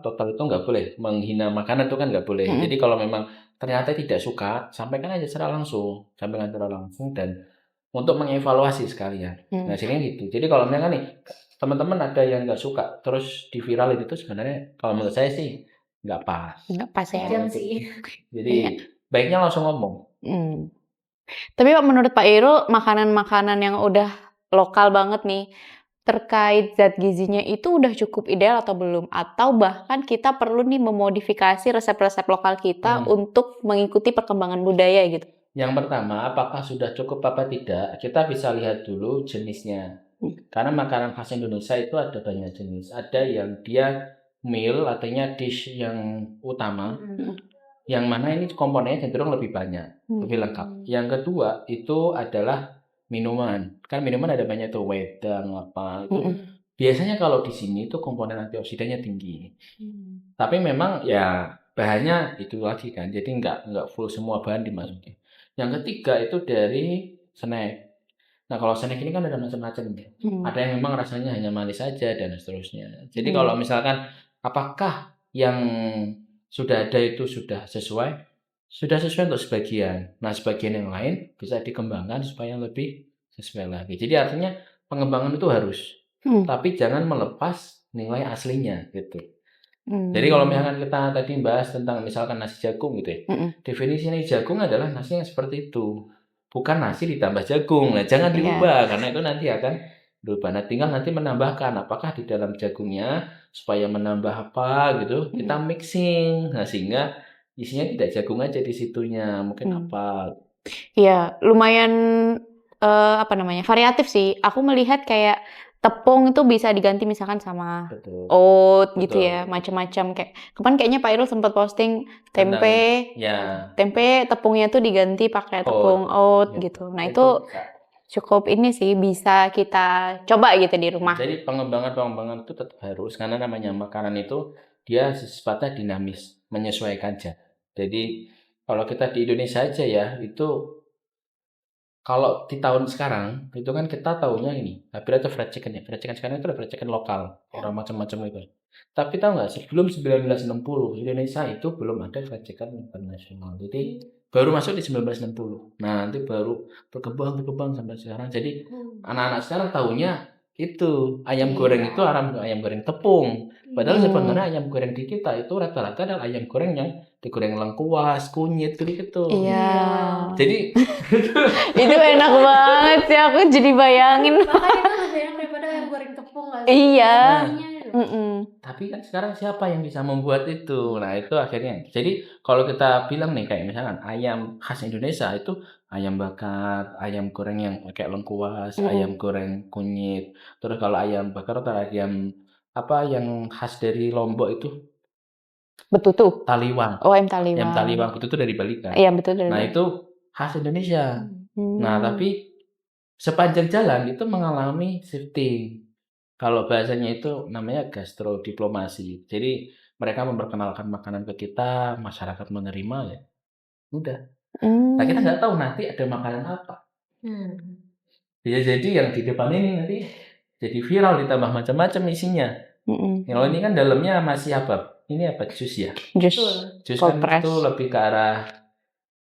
total itu nggak boleh menghina makanan itu kan nggak boleh. Jadi kalau memang ternyata tidak suka, sampaikan aja secara langsung, dan untuk mengevaluasi sekalian. Nah sini gitu. Jadi kalau misalkan nih teman-teman ada yang nggak suka terus diviralin itu sebenarnya kalau menurut saya sih nggak pas. Nggak pas ya. Kejam sih. Jadi baiknya langsung ngomong. Tapi Pak, menurut Pak Irul, makanan-makanan yang udah lokal banget nih, terkait zat gizinya itu udah cukup ideal atau belum? Atau bahkan kita perlu nih memodifikasi resep-resep lokal kita untuk mengikuti perkembangan budaya gitu? Yang pertama, apakah sudah cukup apa tidak? Kita bisa lihat dulu jenisnya. Karena makanan khas Indonesia itu ada banyak jenis. Ada yang dia meal, artinya dish yang utama. Yang mana ini komponennya cenderung lebih banyak, lebih lengkap. Yang kedua itu adalah minuman. Kan minuman ada banyak tuh, wedang apa itu. Biasanya kalau di sini tuh komponen antioksidannya tinggi. Tapi memang ya bahannya itu lagi kan. Jadi nggak full semua bahan dimasukin. Yang ketiga itu dari snack. Nah kalau snack ini kan ada macam-macam ya. Ada yang memang rasanya hanya manis saja dan seterusnya. Jadi kalau misalkan apakah yang sudah ada itu sudah sesuai untuk sebagian. Nah sebagian yang lain bisa dikembangkan supaya lebih sesuai lagi. Jadi artinya pengembangan itu harus, tapi jangan melepas nilai aslinya gitu. Jadi kalau misalkan kita tadi bahas tentang misalkan nasi jagung gitu ya, definisi nasi jagung adalah nasi yang seperti itu, bukan nasi ditambah jagung. Nah jangan diubah karena itu nanti akan berubah. Nah tinggal nanti menambahkan apakah di dalam jagungnya supaya menambah apa gitu, kita mixing. Nah sehingga isinya tidak jagung aja di situnya, mungkin apa. Iya, lumayan variatif sih. Aku melihat kayak tepung itu bisa diganti misalkan sama oat gitu ya, macam-macam kayak. Kemarin kayaknya Pak Irul sempat posting tempe. Tempe tepungnya tuh diganti pakai tepung oat gitu. Nah, itu cukup ini sih bisa kita coba gitu di rumah. Jadi pengembangan itu tetap harus karena namanya makanan itu dia sifatnya dinamis, menyesuaikan aja. Jadi kalau kita di Indonesia aja ya, itu kalau di tahun sekarang itu kan kita tahunya ini hampir aja fried chicken ya. Fried chicken sekarang itu ada fried chicken lokal, orang macam-macam itu. Tapi tahu nggak, sebelum 1960 Indonesia itu belum ada fried chicken internasional. Jadi baru masuk di 1960. Nah, nanti baru berkembang sampai sekarang. Jadi anak-anak sekarang tahunya itu ayam goreng itu ayam goreng tepung. Padahal sebenarnya ayam goreng di kita itu rata-rata adalah ayam goreng yang digoreng lengkuas, kunyit gitu. Iya. Jadi Itu enak banget sih, aku jadi bayangin. Makanya itu lebih enak daripada ayam goreng tepung nggak sih? Iya. Bumbunya gitu. tapi kan sekarang siapa yang bisa membuat itu? Nah, itu akhirnya. Jadi kalau kita bilang nih kayak misalkan ayam khas Indonesia itu ayam bakar, ayam goreng yang pakai lengkuas, ayam goreng kunyit. Terus kalau ayam bakar atau ayam apa yang khas dari Lombok itu Betutu. taliwang. Oh, ayam Ayam taliwang. taliwang itu tuh dari Bali kan. Iya, betul. Nah, itu khas Indonesia. Nah, Hmm. tapi sepanjang jalan itu mengalami shifting. Kalau bahasanya itu namanya gastrodiplomasi. Jadi mereka memperkenalkan makanan ke kita, masyarakat menerima ya. Udah. Nah, kita nggak tahu nanti ada makanan apa. Bisa jadi yang di depan ini nanti jadi viral ditambah macam-macam isinya. Kalau ini kan dalamnya masih apa? Ini apa? Jus ya. Jus Jus cold kan press. itu lebih ke arah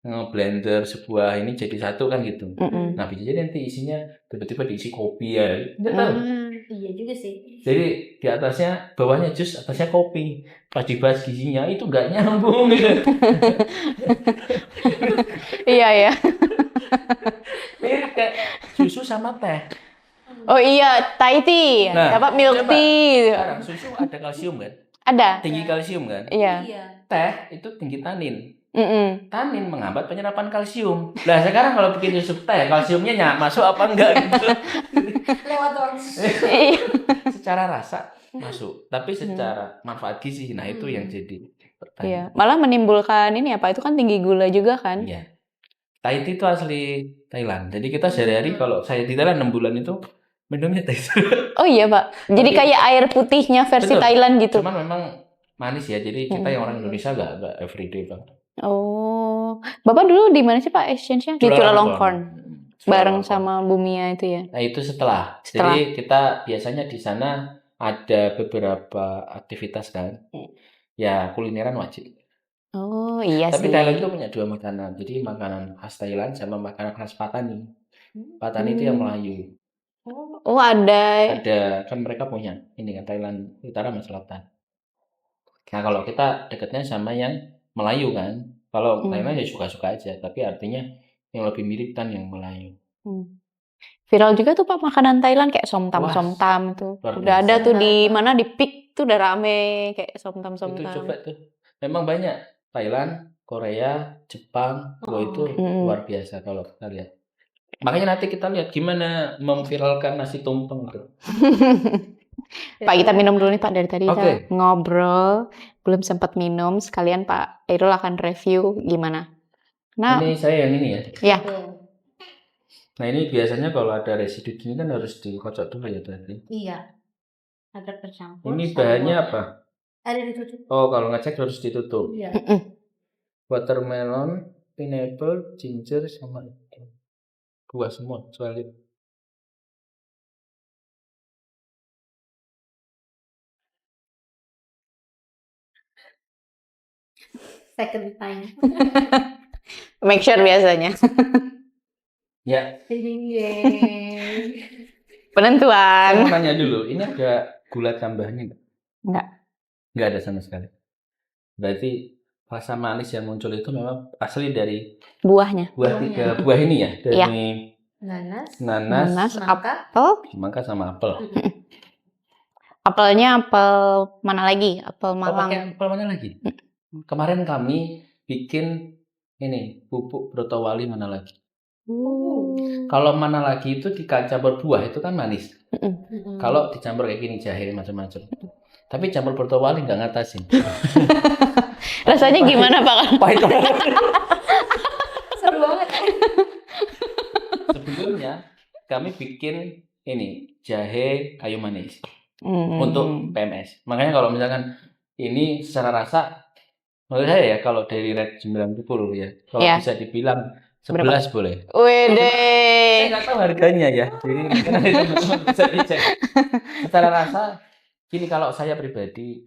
nge-blender sebuah ini jadi satu kan gitu. Nah, bisa jadi nanti isinya tiba-tiba diisi kopi ya. Nggak tahu. Iya juga sih. Jadi di atasnya, bawahnya jus, atasnya kopi. Pas dibahas gizinya itu nggak nyambung gitu. Iya ya. Mirip kayak susu sama teh. Oh iya, Thai tea. Nah, Apa milk coba. tea. Sekarang susu ada kalsium kan? Ada. Tinggi kalsium kan? Iya. Teh itu tinggi tanin. Mm-mm. Tanin menghambat penyerapan kalsium. Lah sekarang kalau bikin susu teh, kalsiumnya masuk apa enggak gitu. Lewat orang. Iya. Secara rasa masuk, tapi secara manfaat gizi, nah itu yang jadi Iya, pertanyaan. malah menimbulkan ini apa? Itu kan tinggi gula juga kan? Iya. Thai tea itu asli Thailand. Jadi kita sehari-hari kalau saya di Thailand 6 bulan itu minumnya teh. Oh iya, Pak. Jadi Tapi- kayak air putihnya versi Betul. Thailand gitu. Cuman memang manis ya. Jadi kita yang orang Indonesia nggak everyday banget. Oh. Bapak dulu di mana sih, Pak, exchange-nya? Di Chulalongkorn. Bareng sama Bumia itu ya. Nah, itu setelah. Setelah. Jadi kita biasanya di sana ada beberapa aktivitas kan. Ya, kulineran wajib. Oh, iya Tapi sih. Thailand itu punya dua makanan. Jadi makanan khas Thailand sama makanan khas Patani. Patani itu yang Melayu. Oh, ada. Ada, kan mereka punya ini kan Thailand Utara sama Selatan. Nah, kalau kita dekatnya sama yang Melayu kan. Kalau Thailand ya suka-suka aja, tapi artinya yang lebih mirip kan yang Melayu. Viral juga tuh, Pak, makanan Thailand kayak somtam Wah, tuh. luar Udah biasa. ada tuh di mana di Pik tuh udah rame kayak somtam. Itu coba tuh. Memang banyak. Thailand, Korea, Jepang, wah itu luar biasa kalau kita lihat. Makanya nanti kita lihat gimana memviralkan nasi tumpeng tuh. Pak, kita minum dulu nih, Pak, dari tadi Oke. kita ngobrol, belum sempat minum. Sekalian Pak Irul akan review gimana. Nah, Ini saya yang ini ya. ya. Nah, ini biasanya kalau ada residu gini kan harus dikocok dulu ya tadi. Iya. Agar tercampur. Ini bahannya apa? Ada ditutup. Oh, kalau ngecek harus ditutup. Iya. Watermelon, pineapple, ginger, sama itu. Buah semua, kecuali Second time. Make sure biasanya. ya. Saya Penentuan. mau nanya dulu, ini ada gula tambahannya nggak? Nggak. Nggak ada sama sekali. Berarti rasa manis yang muncul itu memang asli dari Buahnya. tiga buah ini ya, dari Iya. nanas, Nanas, Semangka. semangka sama apel. Apelnya apel mana lagi? Apel Oh, Malang. pakai apel mana lagi? Kemarin kami bikin ini bubuk brotowali mana lagi. Kalau mana lagi itu dicampur buah itu kan manis. Kalau dicampur kayak gini jahe macam-macam. Tapi campur brotowali nggak ngatasin. Rasanya gimana, Pak? Pahit banget. Seru banget. Sebelumnya kami bikin ini jahe kayu manis untuk PMS. Makanya kalau misalkan ini secara rasa Menurut saya ya kalau daily rate 90 ya. Kalau Iya. bisa dibilang Berapa? 11 boleh. Saya Wede. nggak tahu harganya ya. Jadi nanti teman-teman bisa dicek. Secara rasa, gini kalau saya pribadi,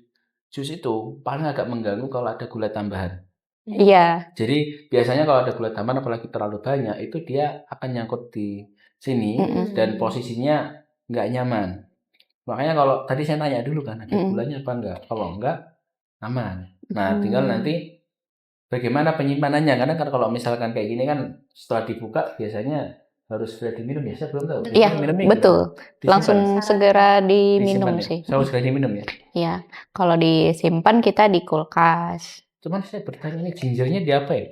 jus itu paling agak mengganggu kalau ada gula tambahan. Iya. Jadi biasanya kalau ada gula tambahan apalagi terlalu banyak, itu dia akan nyangkut di sini dan posisinya nggak nyaman. Makanya kalau tadi saya tanya dulu kan, ada gulanya apa enggak? Kalau enggak, aman. Nah, tinggal nanti bagaimana penyimpanannya. Karena kan kalau misalkan kayak gini kan setelah dibuka biasanya harus segera diminum ya. Saya belum tahu. Iya, Minumnya betul. gimana? Langsung Disimpan? segera diminum Disimpan ya? sih. Selalu segera diminum ya? Iya. Kalau disimpan kita di kulkas. Cuman saya bertanya ini gingernya di apa ya?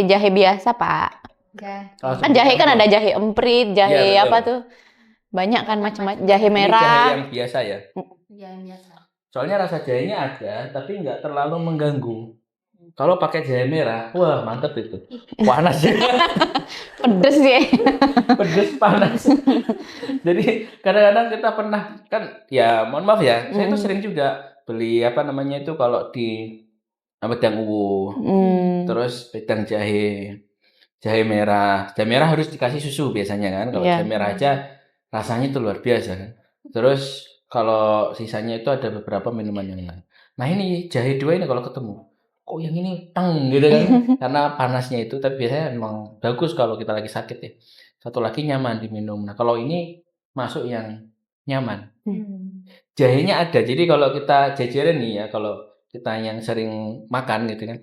Jahe biasa, Pak. Langsung Kan jahe kan dicampur. ada jahe emprit, Iya, jahe betul. apa tuh? Banyak kan macam-macam. Jahe Ini jahe merah. yang biasa ya? Yang biasa. Soalnya rasa jahenya ada, tapi nggak terlalu mengganggu. Kalau pakai jahe merah, wah mantep itu. Panas ya. Pedes ya. Pedes panas. Jadi kadang-kadang kita pernah kan ya mohon maaf ya, saya tuh sering juga beli apa namanya itu kalau di wedang uwu, terus wedang jahe, jahe merah harus dikasih susu biasanya kan. Kalau Iya. jahe merah aja rasanya itu luar biasa kan. Terus kalau sisanya itu ada beberapa minuman yang lain. Nah ini jahe dua ini kalau ketemu, kok yang ini teng gitu kan, karena panasnya itu. Tapi biasanya emang bagus kalau kita lagi sakit ya. Satu lagi nyaman diminum. Nah kalau ini masuk yang nyaman. Jahenya ada. Jadi kalau kita jajarin nih ya, kalau kita yang sering makan gitu kan,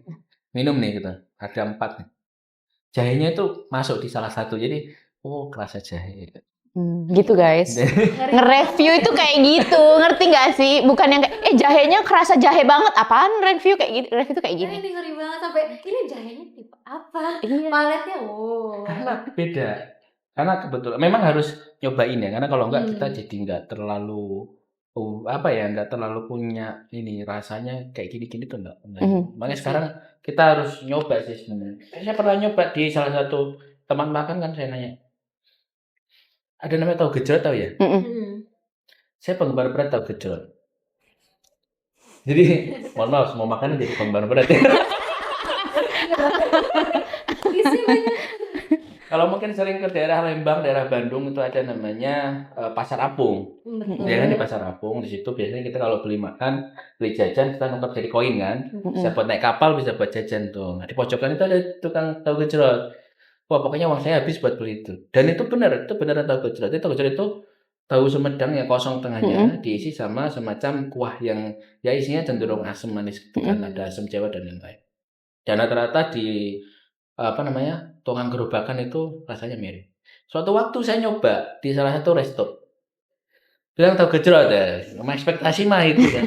minum nih gitu, ada 4 nih. Jahenya itu masuk di salah satu. Jadi oh kerasa jahe. Gitu guys. Nge-review itu kayak gitu, ngerti nggak sih? Bukan yang kayak jahenya kerasa jahe banget. Apaan review kayak gitu? Review itu kayak gini. Ini ngeri banget sampai ini jahenya tipe apa? Iya. Paletnya Karena beda. Karena kebetulan memang harus nyobain ya. Karena kalau enggak kita jadi nggak terlalu apa ya, nggak terlalu punya ini rasanya kayak gini-gini tuh enggak. Makanya sekarang kita harus nyoba sih sebenarnya. Saya pernah nyoba di salah satu teman makan kan, saya nanya, ada namanya tahu gejrot tahu ya? Saya penggemar berat tahu gejrot. Jadi mohon maaf semua makanan jadi penggemar berat ya. Kalau mungkin sering ke daerah Lembang, daerah Bandung itu ada namanya Pasar Apung. Ya kan di Pasar Apung, di situ biasanya kita kalau beli makan, beli jajan kita nuker jadi koin kan. Bisa buat naik kapal, bisa buat jajan tuh. Nah, di pojokan itu ada tukang tahu gejrot. Wah, pokoknya uang saya habis buat beli itu. Dan itu benar, itu beneran tahu gejrot. Itu tahu gejrot itu tahu Sumedang yang kosong tengahnya diisi sama semacam kuah yang ya isinya cenderung asam manis gitu kan, ada asam jawa dan lain-lain. Dan rata-rata di apa namanya tukang gerobakan itu rasanya mirip. Suatu waktu saya nyoba di salah satu resto, bilang tahu gejrot ya, sama ekspektasi mah itu kan.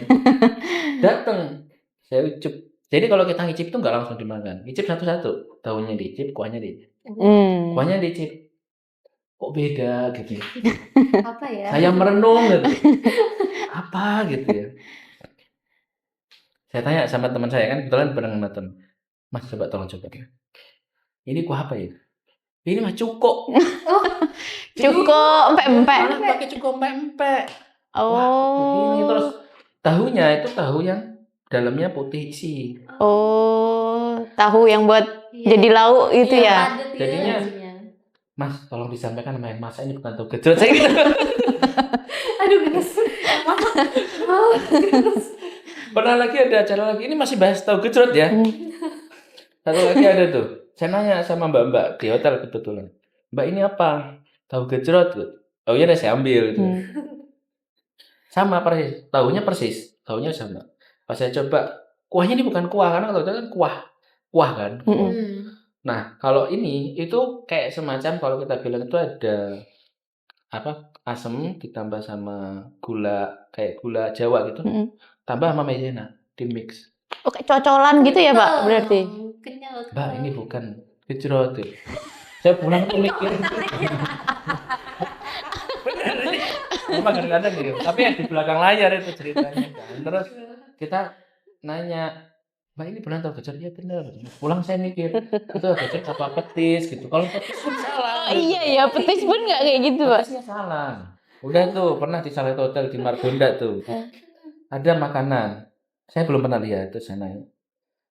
Dateng, saya icip. Jadi kalau kita ngicip itu nggak langsung dimakan, ngicip satu-satu, tahunya dicip, kuahnya dicip, kuahnya dicip. Kok beda gitu ya? Apa ya? Saya merenung gitu. Apa gitu ya? Saya tanya sama teman saya kan, kebetulan bareng sama teman. Mas coba tolong coba. Ini kuah apa ya? Ini mah cuko. Cuko empek-empek. Orang pakai cuko empek-empek. Oh. Ini terus tahunya itu tahu yang dalamnya putih isi. Oh, tahu yang buat jadi lauk itu ya. Jadinya Mas, tolong disampaikan sama yang masak ini bukan tahu gejrot saya gitu. Aduh, gemes. Pernah lagi ada acara lagi, ini masih bahas tahu gejrot ya. Satu lagi ada tuh, saya nanya sama mbak-mbak di hotel kebetulan. Mbak ini apa? Tahu gejrot. Oh iya, saya ambil. Gitu. Sama persis, tahunya sama. Pas saya coba, kuahnya ini bukan kuah, karena kalau itu kan kuah kan. Nah, kalau ini itu kayak semacam kalau kita bilang itu ada apa asam ditambah sama gula kayak gula Jawa gitu, tambah sama maizena di mix. Oh, kayak cocolan gitu ya Pak berarti? Mbak ini bukan gejrot. Saya pulang tuh mikir. Memang kadang-kadang gitu. Tapi yang di belakang layar itu ceritanya kan. Terus kita nanya, Mbak ini benar tahu gejrot? Iya benar. Pulang saya mikir, itu gejrot apa petis gitu. Kalau petis pun salah. Oh, iya ya, petis pun nggak kayak gitu Pak. Petisnya salah. Udah tuh pernah di salah satu hotel di Margonda tuh. Ada makanan. Saya belum pernah lihat. Terus saya nanya,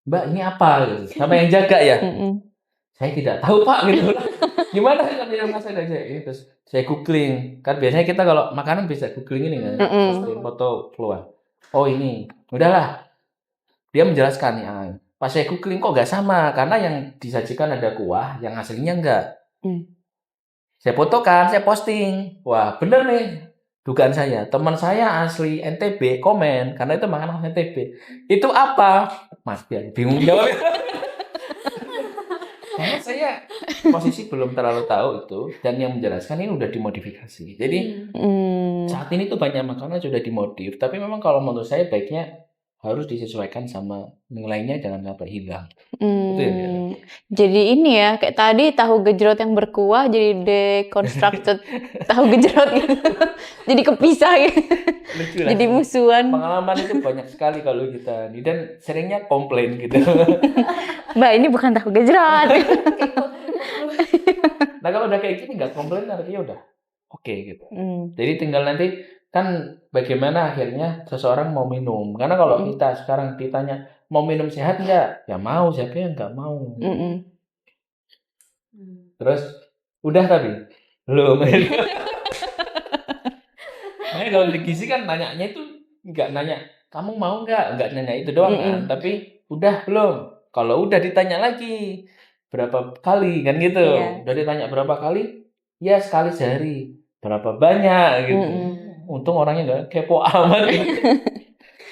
Mbak ini apa? Gitu. Sama yang jaga ya? Saya tidak tahu Pak gitu. Gimana kalau yang masak aja? Terus saya googling. Kan biasanya kita kalau makanan bisa googling ini kan. Terus foto keluar. Oh ini, udahlah. Dia menjelaskan nih. Pas saya googling kok nggak sama, karena yang disajikan ada kuah, yang aslinya enggak. Saya fotokan, saya posting. Wah bener nih. Dugaan saya, teman saya asli NTB komen karena itu makanan NTB. Itu apa? Mas dia bingung jawab. Karena saya posisi belum terlalu tahu itu dan yang menjelaskan ini udah dimodifikasi. Jadi saat ini tuh banyak makanan sudah dimodif, tapi memang kalau menurut saya baiknya harus disesuaikan sama nilainya, jangan sampai hilang. Itu ya. Jadi ini ya, kayak tadi tahu gejrot yang berkuah jadi deconstructed tahu gejrot gitu. Jadi kepisah gitu. Lucu lah. Jadi musuhan. Pengalaman itu banyak sekali kalau kita nih dan seringnya komplain gitu. Mbak ini bukan tahu gejrot. Nah kalau udah kayak gini nggak komplain artinya udah oke gitu. Jadi tinggal nanti kan bagaimana akhirnya seseorang mau minum. Karena kalau kita sekarang ditanya mau minum sehat nggak? Ya mau, siapa yang nggak mau. Terus udah tapi belum. Makanya kalau di gizi kan nanyanya itu nggak nanya kamu mau nggak nanya itu doang kan. Tapi udah belum. Kalau udah ditanya lagi berapa kali kan gitu. Udah ditanya berapa kali? Ya sekali sehari. Berapa banyak gitu. Untung orangnya nggak kepo amat gitu.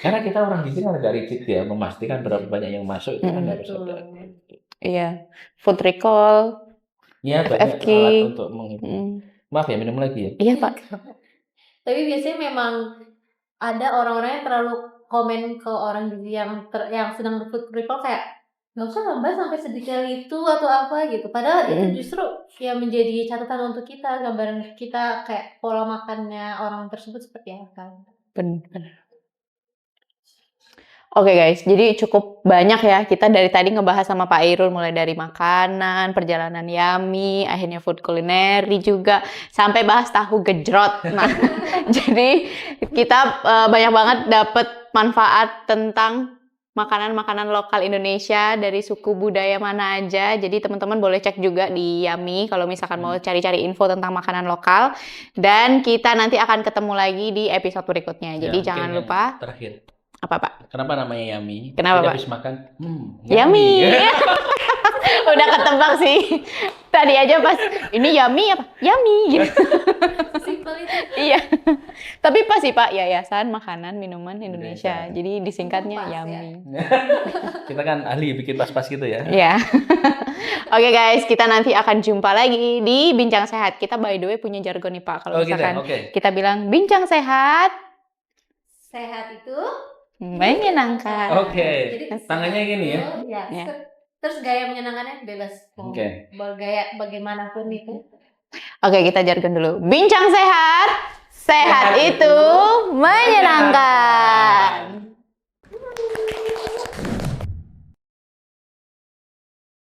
Karena kita orang gizi kan agak rigid ya, memastikan berapa banyak yang masuk itu kan harus ada. Iya, food recall. Iya, banyak alat untuk menghitung. Maaf ya, minum lagi ya. Iya Pak. Tapi biasanya memang ada orang-orang yang terlalu komen ke orang gizi yang sedang food recall kayak nggak usah nambah sampai sedetail itu atau apa gitu. Padahal itu justru ya menjadi catatan untuk kita, gambaran kita kayak pola makannya orang tersebut seperti apa. Benar. Oke guys, jadi cukup banyak ya kita dari tadi ngebahas sama Pak Irul mulai dari makanan, perjalanan Yummy, akhirnya food culinary juga sampai bahas tahu gejrot. Nah, jadi kita banyak banget dapat manfaat tentang makanan-makanan lokal Indonesia dari suku budaya mana aja. Jadi teman-teman boleh cek juga di Yummy kalau misalkan mau cari-cari info tentang makanan lokal. Dan kita nanti akan ketemu lagi di episode berikutnya. Jadi jangan lupa. Terakhir. Apa Pak? Kenapa namanya Yummy? Kenapa Jadi Pak? habis makan, Yummy. Udah ketebak sih. Tadi aja pas ini Yummy apa? Yummy gitu. Simpel itu. Iya. Tapi pas sih Pak, Yayasan Makanan Minuman Indonesia. Jadi disingkatnya Yummy. Kita kan ahli bikin pas-pas gitu ya. Iya. Oke guys, kita nanti akan jumpa lagi di Bincang Sehat. Kita by the way punya jargon nih Pak. Kalau misalkan kita bilang Bincang Sehat. Sehat itu menyenangkan. Jadi tangannya gini ya. Ya. Terus gaya menyenangkannya bebas. Bergaya bagaimanapun itu. Oke, kita jargon dulu. Bincang sehat, sehat itu menyenangkan.